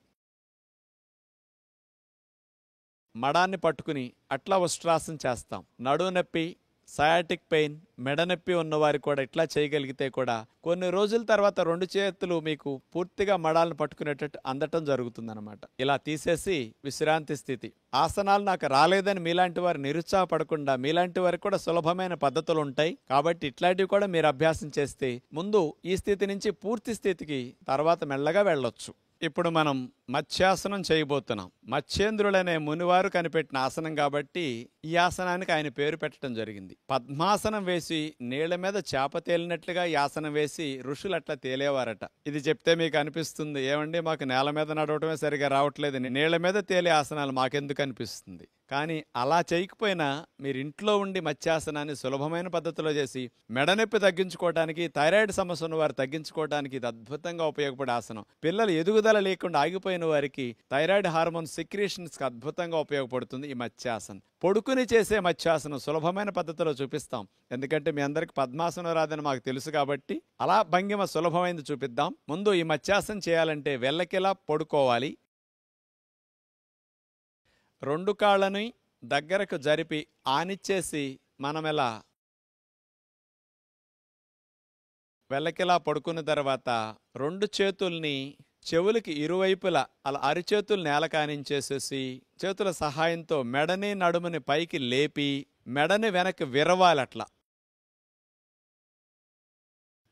మడాన్ని పట్టుకుని అట్లా ఉష్ట్రాసనం చేస్తాం. నడుము నొప్పి, సయాటిక్ పెయిన్, మెడ నొప్పి ఉన్నవారు కూడా ఇట్లా చేయగలిగితే కూడా కొన్ని రోజుల తర్వాత 2 చేతులు మీకు పూర్తిగా మడాలను పట్టుకునేటట్టు అందటం జరుగుతుందన్నమాట. ఇలా తీసేసి విశ్రాంతి స్థితి. ఆసనాలు నాకు రాలేదని మీలాంటి వారు నిరుత్సాహపడకుండా మీలాంటి వారికి కూడా సులభమైన పద్ధతులు ఉంటాయి. కాబట్టి ఇట్లాంటివి కూడా మీరు అభ్యాసం చేస్తే ముందు ఈ స్థితి నుంచి పూర్తి స్థితికి తర్వాత మెల్లగా వెళ్ళొచ్చు. ఇప్పుడు మనం మత్స్యాసనం చేయబోతున్నాం. మత్స్యేంద్రులనే మునివారు కనిపెట్టిన ఆసనం కాబట్టి ఈ ఆసనానికి ఆయన పేరు పెట్టడం జరిగింది. పద్మాసనం వేసి నీళ్ల మీద చేప తేలినట్లుగా ఈ ఆసనం వేసి ఋషులు అట్లా తేలేవారట. ఇది చెప్తే మీకు అనిపిస్తుంది, ఏమండి మాకు నేల మీద నడవటమే సరిగా రావట్లేదు, నీళ్ల మీద తేలే ఆసనాలు మాకెందుకు అనిపిస్తుంది. కానీ అలా చేయకపోయినా మీరు ఇంట్లో ఉండి మత్స్యాసనాన్ని సులభమైన పద్ధతిలో చేసి మెడ నొప్పి తగ్గించుకోవడానికి, థైరాయిడ్ సమస్య ఉన్న వారు తగ్గించుకోవడానికి ఇది అద్భుతంగా ఉపయోగపడే ఆసనం. పిల్లలు ఎదుగుదల లేకుండా ఆగిపోయిన వారికి థైరాయిడ్ హార్మోన్ సెక్రీషన్స్కి అద్భుతంగా ఉపయోగపడుతుంది ఈ మత్స్యాసనం. పొడుకుని చేసే మత్స్యాసనం సులభమైన పద్ధతిలో చూపిస్తాం. ఎందుకంటే మీ అందరికి పద్మాసనం రాదని మాకు తెలుసు కాబట్టి అలా భంగిమ సులభమైనది చూపిద్దాం. ముందు ఈ మత్స్యాసనం చేయాలంటే వెల్లకిలా పడుకోవాలి. 2 కాళ్ళని దగ్గరకు జరిపి ఆనిచ్చేసి మనం ఇలా వెల్లకిలా పడుకున్న తర్వాత 2 చేతుల్ని చెవులకి ఇరువైపులా అలా అరిచేతులు నేలకానించేసేసి చేతుల సహాయంతో మెడని నడుముని పైకి లేపి మెడని వెనక్కి విరవాలట్లా.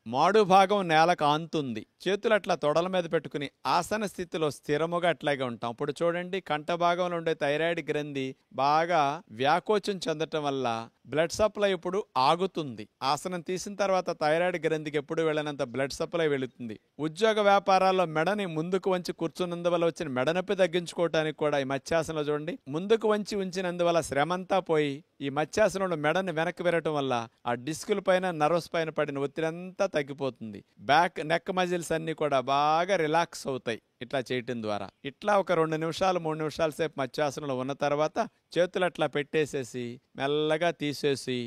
మాడు భాగం నేలకు ఆంతుంది. చేతులు అట్లా తొడల మీద పెట్టుకుని ఆసన స్థితిలో స్థిరముగా అట్లాగే ఉంటాం. ఇప్పుడు చూడండి, కంఠ భాగంలో ఉండే థైరాయిడ్ గ్రంథి బాగా వ్యాకోచం చెందటం వల్ల బ్లడ్ సప్లై ఇప్పుడు ఆగుతుంది. ఆసనం తీసిన తర్వాత థైరాయిడ్ గ్రంథికి ఎప్పుడు వెళ్ళినంత బ్లడ్ సప్లై వెళుతుంది. ఉద్యోగ వ్యాపారాల్లో మెడని ముందుకు వంచి కూర్చున్నందువల్ల వచ్చిన మెడ నొప్పి తగ్గించుకోవడానికి కూడా ఈ మత్స్యాసనంలో చూడండి, ముందుకు వంచి ఉంచినందువల్ల శ్రమంతా పోయి ఈ మత్స్యాసనంలో మెడని వెనక్కి విరగటం వల్ల ఆ డిస్కుల పైన నర్వస్ పైన పడిన ఒత్తిడంతా తగ్గిపోతుంది. బ్యాక్ నెక్ మజిల్స్ అన్ని కూడా బాగా రిలాక్స్ అవుతాయి ఇట్లా చేయటం ద్వారా. ఇట్లా ఒక 2 నిమిషాలు 3 నిమిషాల సేపు మత్స్యాసనంలో ఉన్న తర్వాత చేతులు అట్లా పెట్టేసేసి మెల్లగా తీసేసి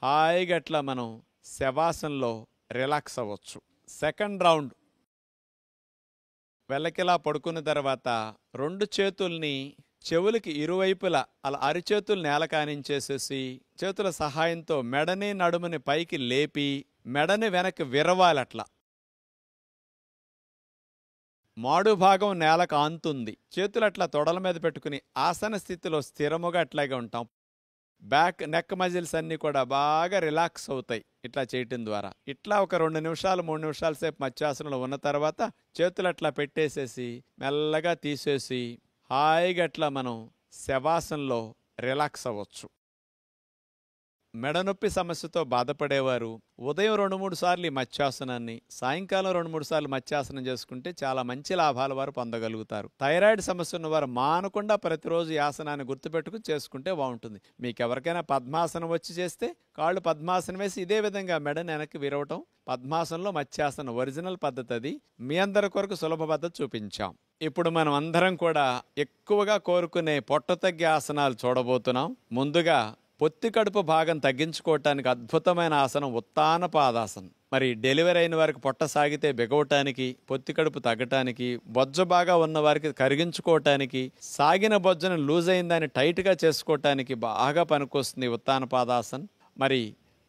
హాయిగా అట్లా మనం శవాసనంలో రిలాక్స్ అవ్వచ్చు. సెకండ్ రౌండ్ వెల్లకిలా పడుకున్న తర్వాత 2 చేతుల్ని చెవులకి ఇరువైపులా అలా అరిచేతులు నేలకానించేసేసి చేతుల సహాయంతో మెడని నడుముని పైకి లేపి మెడని వెనక్కి విరవాలట్లా. మాడు భాగం నేలకు ఆంతుంది. చేతులు అట్లా తొడల మీద పెట్టుకుని ఆసన స్థితిలో స్థిరముగా అట్లాగే ఉంటాం. బ్యాక్ నెక్ మజిల్స్ అన్ని కూడా బాగా రిలాక్స్ అవుతాయి ఇట్లా చేయటం ద్వారా. ఇట్లా ఒక 2 నిమిషాలు 3 నిమిషాల సేపు మత్స్యాసనంలో ఉన్న తర్వాత చేతులు అట్లా పెట్టేసేసి మెల్లగా తీసేసి హాయిగా అట్లా మనం శవాసనంలో రిలాక్స్ అవ్వచ్చు. మెడనొప్పి సమస్యతో బాధపడేవారు ఉదయం 2-3 సార్లు ఈ మత్స్యాసనాన్ని, సాయంకాలం 2-3 సార్లు మత్స్యాసనం చేసుకుంటే చాలా మంచి లాభాలు వారు పొందగలుగుతారు. థైరాయిడ్ సమస్య ఉన్నవారు మానకుండా ప్రతిరోజు ఈ ఆసనాన్ని గుర్తుపెట్టుకుని చేసుకుంటే బాగుంటుంది. మీకు ఎవరికైనా పద్మాసనం వచ్చి చేస్తే కాళ్ళు పద్మాసనం వేసి ఇదే విధంగా మెడని వెనక్కి విరవటం. పద్మాసనంలో మత్స్యాసనం ఒరిజినల్ పద్ధతి అది. మీ అందరి కొరకు సులభ పద్ధతి చూపించాం. ఇప్పుడు మనం అందరం కూడా ఎక్కువగా కోరుకునే పొట్ట తగ్గే ఆసనాలు చూడబోతున్నాం. ముందుగా పొత్తి కడుపు భాగం తగ్గించుకోవటానికి అద్భుతమైన ఆసనం ఉత్తాన పాదాసనం. మరి డెలివరీ అయిన వారికి పొట్ట సాగితే బిగవటానికి, పొత్తి కడుపు తగ్గటానికి, బొజ్జ బాగా ఉన్న వారికి కరిగించుకోవటానికి, సాగిన బొజ్జను లూజ్ అయిన దాన్ని టైట్గా చేసుకోవటానికి బాగా పనికొస్తుంది ఉత్తాన పాదాసనం. మరి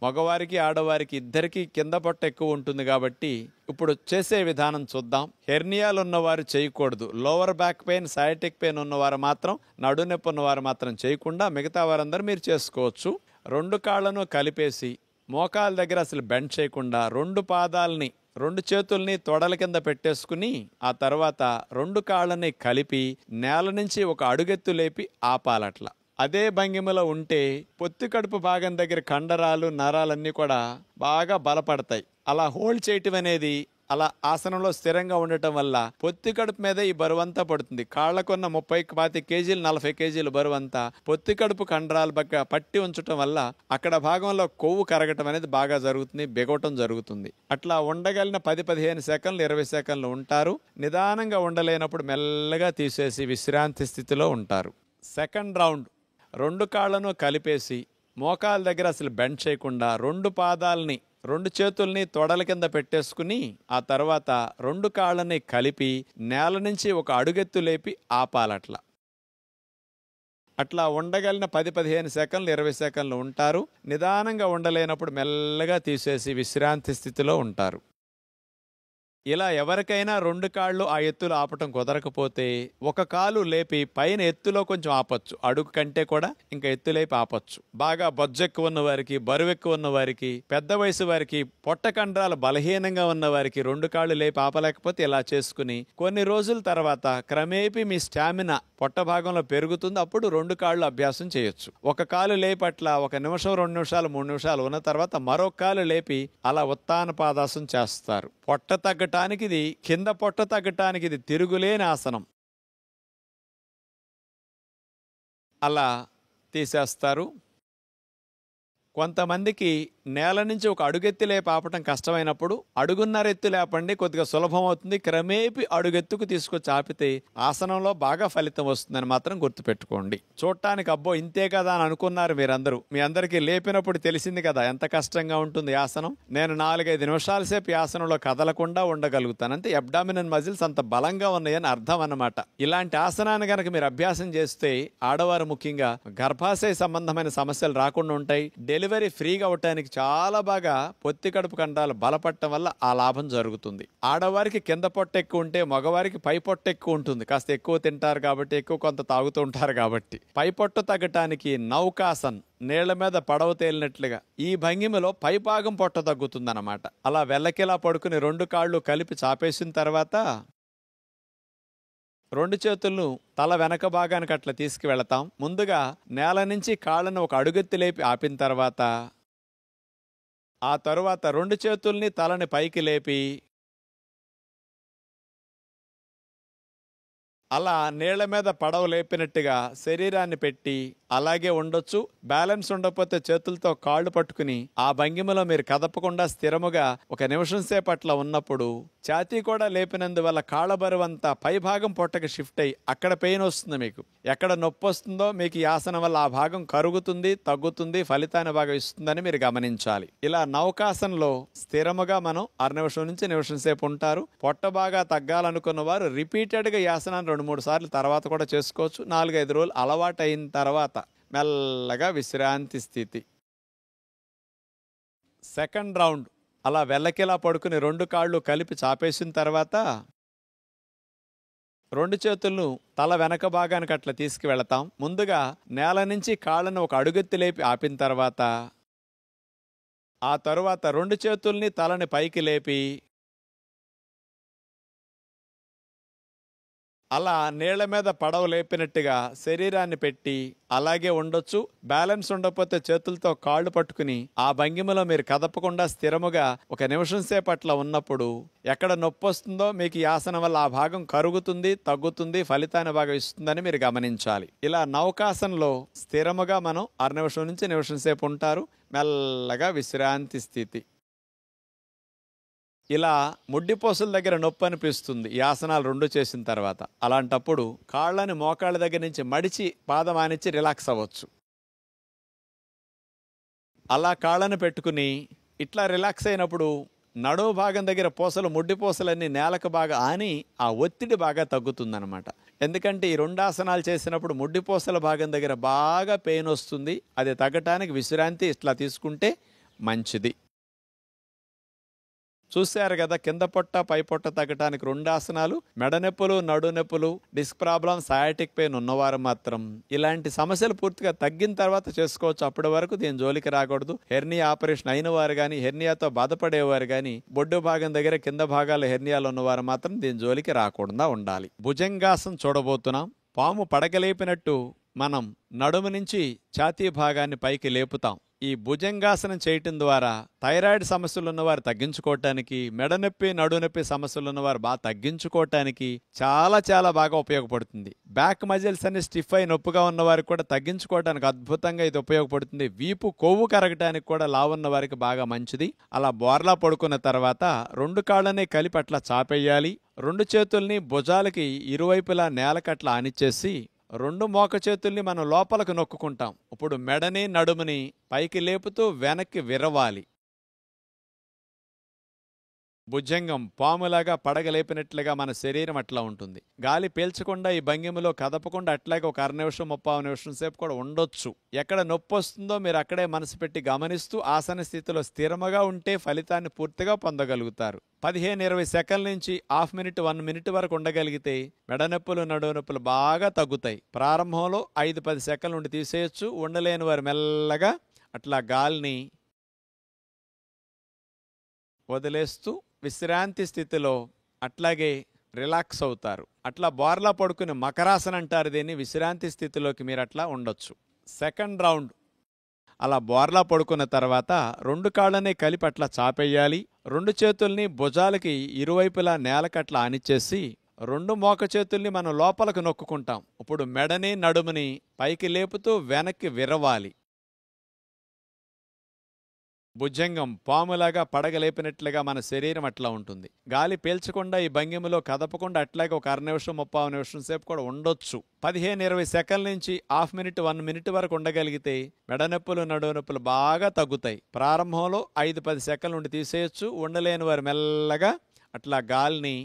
మగవారికి ఆడవారికి ఇద్దరికి కింద పొట్ట ఎక్కువ ఉంటుంది కాబట్టి ఇప్పుడు చేసే విధానం చూద్దాం. హెర్నియాలు ఉన్నవారు చేయకూడదు. Lower back pain, sciatic pain ఉన్నవారు మాత్రం, నడునొప్పి ఉన్నవారు మాత్రం చేయకుండా మిగతా వారందరూ మీరు చేసుకోవచ్చు. 2 కాళ్లను కలిపేసి మోకాల దగ్గర అసలు బెండ్ చేయకుండా 2 పాదాలని 2 చేతుల్ని తొడల కింద పెట్టేసుకుని ఆ తర్వాత 2 కాళ్ళని కలిపి నేల నుంచి ఒక అడుగెత్తు లేపి ఆపాలట్లా. అదే భంగిమలో ఉంటే పొత్తి కడుపు భాగం దగ్గర కండరాలు, నరాలన్నీ కూడా బాగా బలపడతాయి. అలా హోల్డ్ చేయటం అనేది, అలా ఆసనంలో స్థిరంగా ఉండటం వల్ల పొత్తి కడుపు మీద ఈ బరువంతా పడుతుంది. కాళ్లకున్న 30-25 కేజీలు, 40 కేజీలు బరువంతా పొత్తి కడుపు కండరాలు బాగా పట్టి ఉంచటం వల్ల అక్కడ భాగంలో కొవ్వు కరగటం అనేది బాగా జరుగుతుంది, బిగవటం జరుగుతుంది. అట్లా ఉండగలిగిన 10-15 సెకండ్లు, 20 సెకండ్లు ఉంటారు. నిదానంగా ఉండలేనప్పుడు మెల్లగా తీసేసి విశ్రాంతి స్థితిలో ఉంటారు. సెకండ్ రౌండ్ 2 కాళ్లను కలిపేసి మోకాల దగ్గర అసలు బెండ్ చేయకుండా 2 పాదాలని 2 చేతుల్ని తొడల కింద పెట్టేసుకుని ఆ తర్వాత 2 కాళ్ళని కలిపి నేల నుంచి ఒక అడుగెత్తు లేపి ఆపాలట్లా. అట్లా ఉండగలిగిన 10-15 సెకండ్లు, 20 సెకండ్లు ఉంటారు. నిదానంగా ఉండలేనప్పుడు మెల్లగా తీసేసి విశ్రాంతి స్థితిలో ఉంటారు. ఇలా ఎవరికైనా 2 కాళ్ళు ఆ ఎత్తులో ఆపటం కుదరకపోతే 1 కాలు లేపి పైన ఎత్తులో కొంచెం ఆపొచ్చు. అడుగు కంటే కూడా ఇంకా ఎత్తు లేపి ఆపొచ్చు. బాగా బొజ్జెక్కువ ఉన్న వారికి, బరువు ఎక్కువ ఉన్న వారికి, పెద్ద వయసు వారికి, పొట్ట కండరాలు బలహీనంగా ఉన్న వారికి 2 కాళ్ళు లేపి ఆపలేకపోతే ఇలా చేసుకుని కొన్ని రోజుల తర్వాత క్రమేపీ మీ స్టామినా పొట్ట భాగంలో పెరుగుతుంది. అప్పుడు 2 కాళ్ళు అభ్యాసం చేయొచ్చు. 1 కాలు లేపట్లా 1 నిమిషం, 2 నిమిషాలు, 3 నిమిషాలు ఉన్న తర్వాత మరో కాలు లేపి అలా ఉత్తాన పాదాసం చేస్తారు. పొట్ట తగ్గటానికి ఇది, కింద పొట్ట తగ్గటానికి ఇది తిరుగులేని ఆసనం. అలా తీసేస్తారు. కొంతమందికి నేల నుంచి ఒక అడుగెత్తి లేపి ఆపటం కష్టమైనప్పుడు అడుగున్నర ఎత్తు లేపండి, కొద్దిగా సులభం అవుతుంది. క్రమేపీ అడుగెత్తుకు తీసుకొచ్చి ఆపితే ఆసనంలో బాగా ఫలితం వస్తుందని మాత్రం గుర్తుపెట్టుకోండి. చూడటానికి అబ్బో ఇంతే కదా అని అనుకున్నారు మీరందరూ. మీ అందరికీ లేపినప్పుడు తెలిసింది కదా ఎంత కష్టంగా ఉంటుంది ఆసనం. నేను 4-5 నిమిషాల సేపు ఈ ఆసనంలో కదలకుండా ఉండగలుగుతాను. అంటే అబ్డామినల్ మజిల్స్ అంత బలంగా ఉన్నాయని అర్థం అన్నమాట. ఇలాంటి ఆసనాన్ని గనక మీరు అభ్యాసం చేస్తే ఆడవారు ముఖ్యంగా గర్భాశయ సంబంధమైన సమస్యలు రాకుండా ఉంటాయి. డెలివరీ ఫ్రీగా అవటానికి చాలా బాగా పొత్తి కడుపు కండరాలు బలపడటం వల్ల ఆ లాభం జరుగుతుంది. ఆడవారికి కింద పొట్ట ఎక్కువ ఉంటే మగవారికి పై పొట్ట ఎక్కువ ఉంటుంది. కాస్త ఎక్కువ తింటారు కాబట్టి, ఎక్కువ కొంత తాగుతూ ఉంటారు కాబట్టి. పై పొట్ట తగ్గటానికి నౌకాసన్, నీళ్ల మీద పడవ తేలినట్లుగా ఈ భంగిమలో పైపాగం పొట్ట తగ్గుతుందన్నమాట. అలా వెల్లకిలా పడుకుని 2 కాళ్ళు కలిపి చాపేసిన తర్వాత 2 చేతులను తల వెనక భాగానికి అట్లా తీసుకువెళతాం. ముందుగా నేల నుంచి కాళ్ళను ఒక అడుగెత్తి లేపి ఆపిన తర్వాత ఆ తరువాత 2 చేతుల్ని తలని పైకి లేపి అలా నీళ్ల మీద పడవ లేపినట్టుగా శరీరాన్ని పెట్టి అలాగే ఉండొచ్చు. బ్యాలెన్స్ ఉండకపోతే చేతులతో కాళ్ళు పట్టుకుని ఆ భంగిమలో మీరు కదపకుండా స్థిరముగా 1 నిమిషం సేపు అట్లా ఉన్నప్పుడు ఛాతీ కూడా లేపినందువల్ల కాళ్ళ బరువంతా పై భాగం పొట్టకి షిఫ్ట్ అయ్యి అక్కడ పెయిన్ వస్తుంది. మీకు ఎక్కడ నొప్పి వస్తుందో మీకు ఈ ఆసనం వల్ల ఆ భాగం కరుగుతుంది, తగ్గుతుంది, ఫలితాన్ని బాగా ఇస్తుందని మీరు గమనించాలి. ఇలా నౌకాసనంలో స్థిరముగా మనం 6 నిమిషం నుంచి నిమిషం సేపు ఉంటారు. పొట్ట బాగా తగ్గాలనుకున్న వారు రిపీటెడ్గా ఈ ఆసనాన్ని 2-3 సార్లు తర్వాత కూడా చేసుకోవచ్చు. 4-5 రోజులు అలవాటు అయిన తర్వాత మెల్లగా విశ్రాంతి స్థితి. సెకండ్ రౌండ్ అలా వెల్లకిలా పడుకుని 2 కాళ్ళు కలిపి చాపేసిన తర్వాత 2 చేతులను తల వెనక భాగానికి అట్లా తీసుకువెళతాం. ముందుగా నేల నుంచి కాళ్ళను ఒక అడుగెత్తి లేపి ఆపిన తర్వాత ఆ తరువాత 2 చేతుల్ని తలని పైకి లేపి అలా నీళ్ల మీద పడవ లేపినట్టుగా శరీరాన్ని పెట్టి అలాగే ఉండొచ్చు. బ్యాలెన్స్ ఉండకపోతే చేతులతో కాళ్ళు పట్టుకుని ఆ భంగిమలో మీరు కదపకుండా స్థిరముగా 1 నిమిషం సేపు అట్లా ఉన్నప్పుడు ఎక్కడ నొప్పి వస్తుందో మీకు ఈ ఆసనం వల్ల ఆ భాగం కరుగుతుంది, తగ్గుతుంది, ఫలితాన్ని బాగా ఇస్తుందని మీరు గమనించాలి. ఇలా నౌకాసనంలో స్థిరముగా మనం 1/2 నిమిషం నుంచి నిమిషం సేపు ఉంటారు. మెల్లగా విశ్రాంతి స్థితి. ఇలా ముడ్డిపోసల దగ్గర నొప్పి అనిపిస్తుంది ఈ ఆసనాలు 2 చేసిన తర్వాత. అలాంటప్పుడు కాళ్ళని మోకాళ్ళ దగ్గర నుంచి మడిచి పాదం ఆనిచ్చి రిలాక్స్ అవ్వచ్చు. అలా కాళ్ళను పెట్టుకుని ఇట్లా రిలాక్స్ అయినప్పుడు నడుము భాగం దగ్గర పూసలు, ముడ్డిపోసలన్నీ నేలకు బాగా ఆని ఆ ఒత్తిడి బాగా తగ్గుతుందన్నమాట. ఎందుకంటే ఈ 2 ఆసనాలు చేసినప్పుడు ముడ్డిపోసల భాగం దగ్గర బాగా పెయిన్ వస్తుంది. అది తగ్గటానికి విశ్రాంతి ఇట్లా తీసుకుంటే మంచిది. చూశారు కదా, కింద పొట్ట పై పొట్ట తగ్గటానికి 2 ఆసనాలు. మెడ నొప్పులు, నడు నొప్పులు, డిస్క్ ప్రాబ్లం, సయాటిక్ పెయిన్ ఉన్నవారు మాత్రం ఇలాంటి సమస్యలు పూర్తిగా తగ్గిన తర్వాత చేసుకోవచ్చు. అప్పటి వరకు దీని జోలికి రాకూడదు. హెర్నియా ఆపరేషన్ అయిన వారు కానీ, హెర్నియాతో బాధపడేవారు కానీ, బొడ్డు భాగం దగ్గర కింద భాగాలు హెర్నియాలు ఉన్నవారు మాత్రం దీని జోలికి రాకుండా ఉండాలి. భుజంగాసనం చూడబోతున్నాం. పాము పడకలేపినట్టు మనం నడుము నుంచి ఛాతీ భాగాన్ని పైకి లేపుతాం. ఈ భుజంగాసనం చేయటం ద్వారా థైరాయిడ్ సమస్యలు ఉన్నవారు తగ్గించుకోవటానికి, మెడనొప్పి, నడునొప్పి సమస్యలు ఉన్నవారు బాగా తగ్గించుకోవటానికి చాలా బాగా ఉపయోగపడుతుంది. బ్యాక్ మజిల్స్ అన్ని స్టిఫ్ అయి నొప్పిగా ఉన్నవారికి కూడా తగ్గించుకోవడానికి అద్భుతంగా ఇది ఉపయోగపడుతుంది. వీపు కొవ్వు కరగటానికి కూడా లావున్న వారికి బాగా మంచిది. అలా బోర్లా పడుకున్న తర్వాత 2 కాళ్ళని కలిపి అట్లా చాపేయాలి. 2 చేతుల్ని భుజాలకి ఇరువైపులా నేలకట్లా ఆనిచ్చేసి 2 మోక చేతుల్ని మనం లోపలకు నొక్కుంటాం. ఇప్పుడు మెడని, నడుముని పైకి లేపుతూ వెనక్కి విరవాలి. భుజంగం పాములాగా పడగలేపినట్లుగా మన శరీరం అట్లా ఉంటుంది. గాలి పీల్చకుండా ఈ భంగిమలో కదపకుండా అట్లాగే ఒక 1/2 నిమిషం 30 నిమిషం సేపు కూడా ఉండొచ్చు. ఎక్కడ నొప్పి వస్తుందో మీరు అక్కడే మనసు పెట్టి గమనిస్తూ ఆసన స్థితిలో స్థిరముగా ఉంటే ఫలితాన్ని పూర్తిగా పొందగలుగుతారు. 15-20 సెకండ్ల నుంచి హాఫ్ మినిట్ 1 మినిట్ వరకు ఉండగలిగితే మెడనొప్పులు, నడుము నొప్పులు బాగా తగ్గుతాయి. ప్రారంభంలో 5-10 సెకండ్ల నుండి తీసేయచ్చు. ఉండలేని వారు మెల్లగా అట్లా గాలిని వదిలేస్తూ విశ్రాంతి స్థితిలో అట్లాగే రిలాక్స్ అవుతారు. అట్లా బోర్లా పడుకుని మకరాసన అంటారు దీన్ని. విశ్రాంతి స్థితిలోకి మీరు అట్లా ఉండొచ్చు. సెకండ్ రౌండ్ అలా బోర్లా పడుకున్న తర్వాత 2 కాళ్ళని కలిపి అట్లా చాపేయాలి. 2 చేతుల్ని భుజాలకి ఇరువైపులా నేలకట్లా ఆనిచ్చేసి 2 మోక చేతుల్ని మనం లోపలకు నొక్కుంటాం. ఇప్పుడు మెడని, నడుముని పైకి లేపుతూ వెనక్కి విరవాలి. భుజంగం పాములాగా పడగలేపినట్లుగా మన శరీరం అట్లా ఉంటుంది. గాలి పీల్చకుండా ఈ భంగిమలో కదపకుండా అట్లాగే ఒక 1/2 నిమిషం 30 నిమిషం సేపు కూడా ఉండొచ్చు. 15-20 సెకండ్ల నుంచి హాఫ్ మినిట్ 1 మినిట్ వరకు ఉండగలిగితే మెడనొప్పులు, నడుము నొప్పులు బాగా తగ్గుతాయి. ప్రారంభంలో 5-10 సెకండ్ల నుండి తీసేయచ్చు. ఉండలేని వారు మెల్లగా అట్లా గాలిని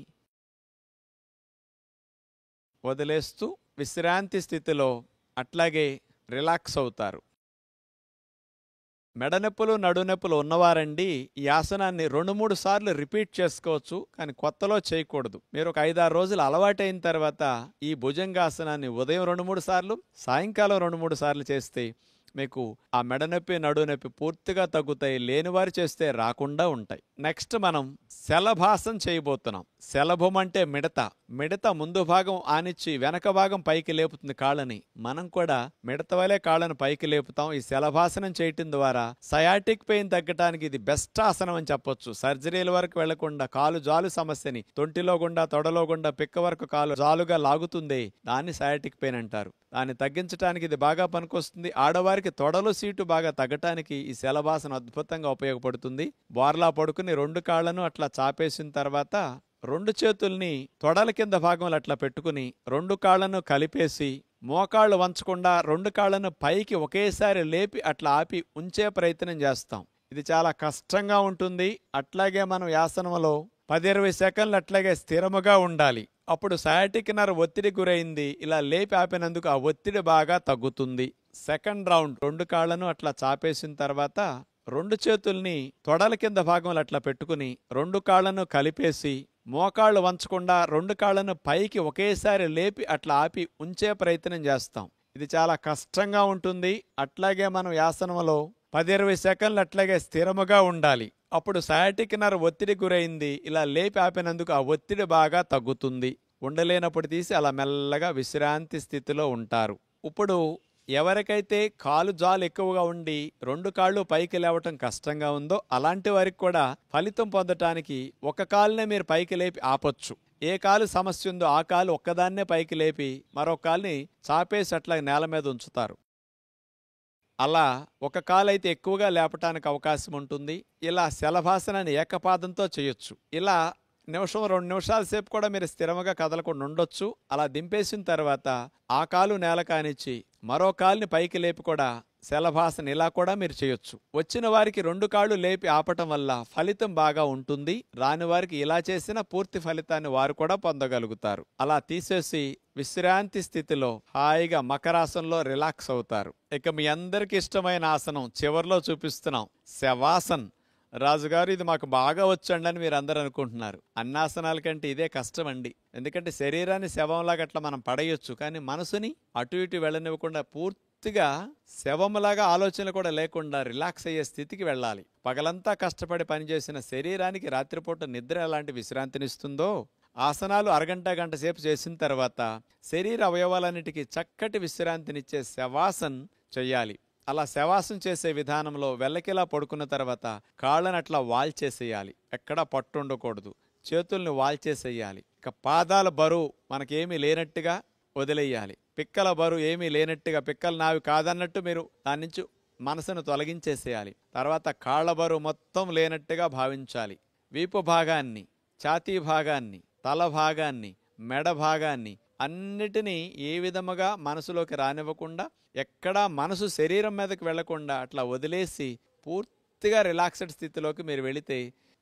వదిలేస్తూ విశ్రాంతి స్థితిలో అట్లాగే రిలాక్స్ అవుతారు. మెడనొప్పులు, నడునొప్పులు ఉన్నవారండి ఈ ఆసనాన్ని 2-3 సార్లు రిపీట్ చేసుకోవచ్చు. కానీ కొత్తలో చేయకూడదు. మీరు ఒక 5-6 రోజులు అలవాటైన తర్వాత ఈ భుజంగాసనాన్ని ఉదయం 2-3 సార్లు, సాయంకాలం 2-3 సార్లు చేస్తే మీకు ఆ మెడనొప్పి, నడునొప్పి పూర్తిగా తగ్గుతాయి. లేనివారు చేస్తే రాకుండా ఉంటాయి. నెక్స్ట్ మనం శలభాసనం చేయబోతున్నాం. శలభం అంటే మిడత. మిడత ముందు భాగం ఆనిచ్చి వెనక భాగం పైకి లేపుతుంది కాళ్ళని. మనం కూడా మిడత వలె కాళ్ళను పైకి లేపుతాం. ఈ శలభాసనం చేయటం ద్వారా సయాటిక్ పెయిన్ తగ్గటానికి ఇది బెస్ట్ ఆసనం అని చెప్పొచ్చు. సర్జరీల వరకు వెళ్లకుండా కాలు జాలు సమస్యని తొంటిలో గుండా, తొడలో గుండా, పిక్క వరకు కాలు జాలుగా లాగుతుంది. దాన్ని సయాటిక్ పెయిన్ అంటారు. దాన్ని తగ్గించడానికి ఇది బాగా పనికొస్తుంది. ఆడవారికి తొడలు సీటు బాగా తగ్గటానికి ఈ శలభాసనం అద్భుతంగా ఉపయోగపడుతుంది. బోర్లా పడుకుని 2 కాళ్లను అట్లా చాపేసిన తర్వాత 2 చేతుల్ని తొడల కింద భాగంలో అట్లా పెట్టుకుని 2 కాళ్లను కలిపేసి మోకాళ్ళు వంచకుండా 2 కాళ్లను పైకి ఒకేసారి లేపి అట్లా ఆపి ఉంచే ప్రయత్నం చేస్తాం. ఇది చాలా కష్టంగా ఉంటుంది. అట్లాగే మనం యాసనంలో 10-20 సెకండ్లు అట్లాగే స్థిరముగా ఉండాలి. అప్పుడు సయాటిక్ నర్వ్ ఒత్తిడి గురైంది. ఇలా లేపి ఆపినందుకు ఆ ఒత్తిడి బాగా తగ్గుతుంది. సెకండ్ రౌండ్ 2 కాళ్లను అట్లా చాపేసిన తర్వాత 2 చేతుల్ని తొడల కింద భాగంలో అట్లా పెట్టుకుని 2 కాళ్లను కలిపేసి మోకాళ్ళు వంచకుండా 2 కాళ్లను పైకి ఒకేసారి లేపి అట్లా ఆపి ఉంచే ప్రయత్నం చేస్తాం. ఇది చాలా కష్టంగా ఉంటుంది. అట్లాగే మనం యాసనంలో 10-20 సెకండ్లు అట్లాగే స్థిరముగా ఉండాలి. అప్పుడు సయాటిక్ నర్వ్ ఒత్తిడి గురైంది. ఇలా లేపి ఆపినందుకు ఆ ఒత్తిడి బాగా తగ్గుతుంది. ఉండలేనప్పుడు తీసి అలా మెల్లగా విశ్రాంతి స్థితిలో ఉంటారు. ఇప్పుడు ఎవరికైతే కాలు జాలు ఎక్కువగా ఉండి 2 కాళ్ళు పైకి లేవటం కష్టంగా ఉందో అలాంటి వారికి కూడా ఫలితం పొందటానికి ఒక కాలునే మీరు పైకి లేపి ఆపొచ్చు. ఏ కాలు సమస్య ఉందో ఆ కాలు ఒక్కదాన్నే పైకి లేపి మరో కాలుని చాపేసి అట్లా నేల మీద ఉంచుతారు. అలా ఒక కాలైతే ఎక్కువగా లేపటానికి అవకాశం ఉంటుంది. ఇలా శలభాసనాన్ని ఏకపాదంతో చేయొచ్చు. ఇలా నిమిషం 2 నిమిషాల సేపు కూడా మీరు స్థిరంగా కదలకుండా ఉండొచ్చు. అలా దింపేసిన తర్వాత ఆ కాలు నేల కానిచ్చి మరో కాలుని పైకి లేపి కూడా శలభాసన ఇలా కూడా మీరు చేయొచ్చు. వచ్చిన వారికి 2 కాళ్ళు లేపి ఆపటం వల్ల ఫలితం బాగా ఉంటుంది. రాని వారికి ఇలా చేసిన పూర్తి ఫలితాన్ని వారు కూడా పొందగలుగుతారు. అలా తీసేసి విశ్రాంతి స్థితిలో హాయిగా మకరాసనంలో రిలాక్స్ అవుతారు. ఇక మీ అందరికి ఇష్టమైన ఆసనం చివర్లో చూపిస్తున్నాం, శవాసన్. రాజుగారు ఇది మాకు బాగా వచ్చండి అని మీరు అందరూ అనుకుంటున్నారు. అన్నాసనాల కంటే ఇదే కష్టం అండి. ఎందుకంటే శరీరాన్ని శవంలాగా అట్లా మనం పడేయొచ్చు, కానీ మనసుని అటు ఇటు వెళ్ళనివ్వకుండా పూర్తిగా శవంలాగా ఆలోచనలు కూడా లేకుండా రిలాక్స్ అయ్యే స్థితికి వెళ్ళాలి. పగలంతా కష్టపడి పనిచేసిన శరీరానికి రాత్రిపూట నిద్ర ఎలాంటి విశ్రాంతినిస్తుందో ఆసనాలు అరగంట గంట సేపు చేసిన తర్వాత శరీర అవయవాలన్నిటికీ చక్కటి విశ్రాంతినిచ్చే శవాసన్ చెయ్యాలి. అలా శవాసం చేసే విధానంలో వెల్లకిలా పడుకున్న తర్వాత కాళ్ళని అట్లా వాల్చేసేయాలి. ఎక్కడా పట్టు ఉండకూడదు. చేతుల్ని వాల్చేసేయాలి. ఇక పాదాల బరువు మనకేమీ లేనట్టుగా వదిలేయాలి. పిక్కల బరువు ఏమీ లేనట్టుగా, పిక్కలు నావి కాదన్నట్టు మీరు దాని నుంచి మనసును తొలగించేసేయాలి. తర్వాత కాళ్ళ బరువు మొత్తం లేనట్టుగా భావించాలి. వీపు భాగాన్ని, ఛాతీ భాగాన్ని, తల భాగాన్ని, మెడ భాగాన్ని అన్నిటినీ ఏ విధముగా మనసులోకి రానివ్వకుండా, ఎక్కడా మనసు శరీరం మీదకి వెళ్లకుండా అట్లా వదిలేసి పూర్తిగా రిలాక్స్డ్ స్థితిలోకి మీరు వెళితే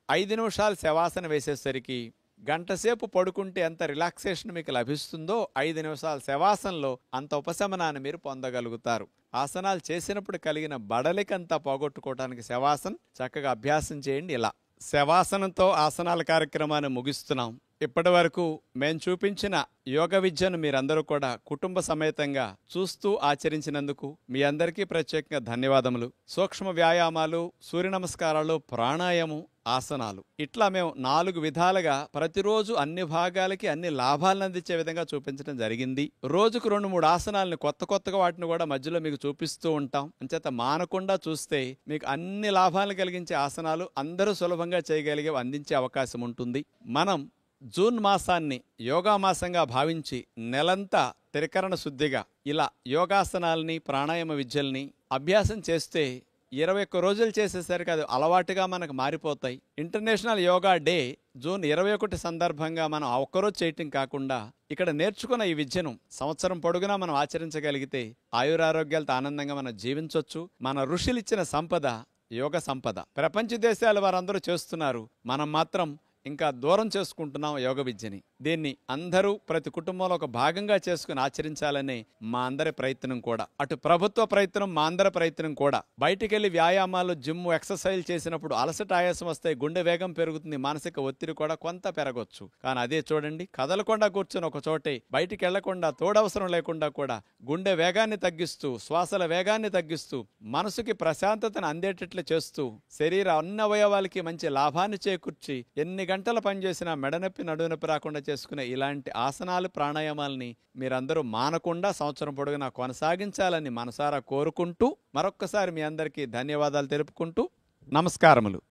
5 నిమిషాలు శవాసన వేసేసరికి గంటసేపు పడుకుంటే ఎంత రిలాక్సేషన్ మీకు లభిస్తుందో 5 నిమిషాల శవాసనలో అంత ఉపశమనాన్ని మీరు పొందగలుగుతారు. ఆసనాలు చేసినప్పుడు కలిగిన బడలికంతా పోగొట్టుకోవడానికి శవాసన చక్కగా అభ్యాసం చేయండి. ఇలా శవాసనంతో ఆసనాల కార్యక్రమాన్ని ముగిస్తున్నాం. ఇప్పటి వరకు మేము చూపించిన యోగ విద్యను మీరందరూ కూడా కుటుంబ సమేతంగా చూస్తూ ఆచరించినందుకు మీ అందరికీ ప్రత్యేకంగా ధన్యవాదములు. సూక్ష్మ వ్యాయామాలు, సూర్య నమస్కారాలు, ప్రాణాయామం, ఆసనాలు ఇట్లా మేము 4 విధాలుగా ప్రతిరోజు అన్ని భాగాలకి అన్ని లాభాలను అందించే విధంగా చూపించడం జరిగింది. రోజుకు 2-3 ఆసనాలను కొత్తగా వాటిని కూడా మధ్యలో మీకు చూపిస్తూ ఉంటాం. అంచేత మానకుండా చూస్తే మీకు అన్ని లాభాలను కలిగించే ఆసనాలు అందరూ సులభంగా చేయగలిగే అందించే అవకాశం ఉంటుంది. మనం జూన్ మాసాన్ని యోగా మాసంగా భావించి నెలంతా త్రికరణ శుద్ధిగా ఇలా యోగాసనాలని, ప్రాణాయామ విద్యల్ని అభ్యాసం చేస్తే 21 రోజులు చేసేసరికి అది అలవాటుగా మనకు మారిపోతాయి. ఇంటర్నేషనల్ యోగా డే జూన్ 21 సందర్భంగా మనం ఆ ఒక్కరోజు చేయటం కాకుండా ఇక్కడ నేర్చుకున్న ఈ విద్యను సంవత్సరం పొడుగునా మనం ఆచరించగలిగితే ఆయురారోగ్యాలతో ఆనందంగా మనం జీవించవచ్చు. మన ఋషులిచ్చిన సంపద యోగ సంపద. ప్రపంచ దేశాల వారందరూ చేస్తున్నారు, మనం మాత్రం ఇంకా దూరం చేసుకుంటున్నాం యోగ విద్యని. దీన్ని అందరూ ప్రతి కుటుంబంలో ఒక భాగంగా చేసుకుని ఆచరించాలనే మా అందరి ప్రయత్నం కూడా. అటు ప్రభుత్వ ప్రయత్నం, మా అందరి ప్రయత్నం కూడా. బయటికెళ్ళి వ్యాయామాలు, జిమ్, ఎక్సర్సైజ్ చేసినప్పుడు అలసట, ఆయాసం వస్తాయి, గుండె వేగం పెరుగుతుంది, మానసిక ఒత్తిడి కూడా కొంత పెరగొచ్చు. కానీ అదే చూడండి, కదలకుండా కూర్చొని ఒక చోటే బయటికి వెళ్లకుండా, తోడవసరం లేకుండా కూడా గుండె వేగాన్ని తగ్గిస్తూ, శ్వాసల వేగాన్ని తగ్గిస్తూ, మనసుకి ప్రశాంతతను అందేటట్లు చేస్తూ, శరీర అన్ని అవయవాలకి మంచి లాభాన్ని చేకూర్చి ఎన్ని గంటలు పనిచేసినా మెడనొప్పి, నడునొప్పి రాకుండా చేసుకునే ఇలాంటి ఆసనాలు, ప్రాణాయామాలని మీరందరూ మానకుండా సంవత్సరం పొడుగునా కొనసాగించాలని మనసారా కోరుకుంటూ మరొక్కసారి మీ అందరికీ ధన్యవాదాలు తెలుపుకుంటూ నమస్కారములు.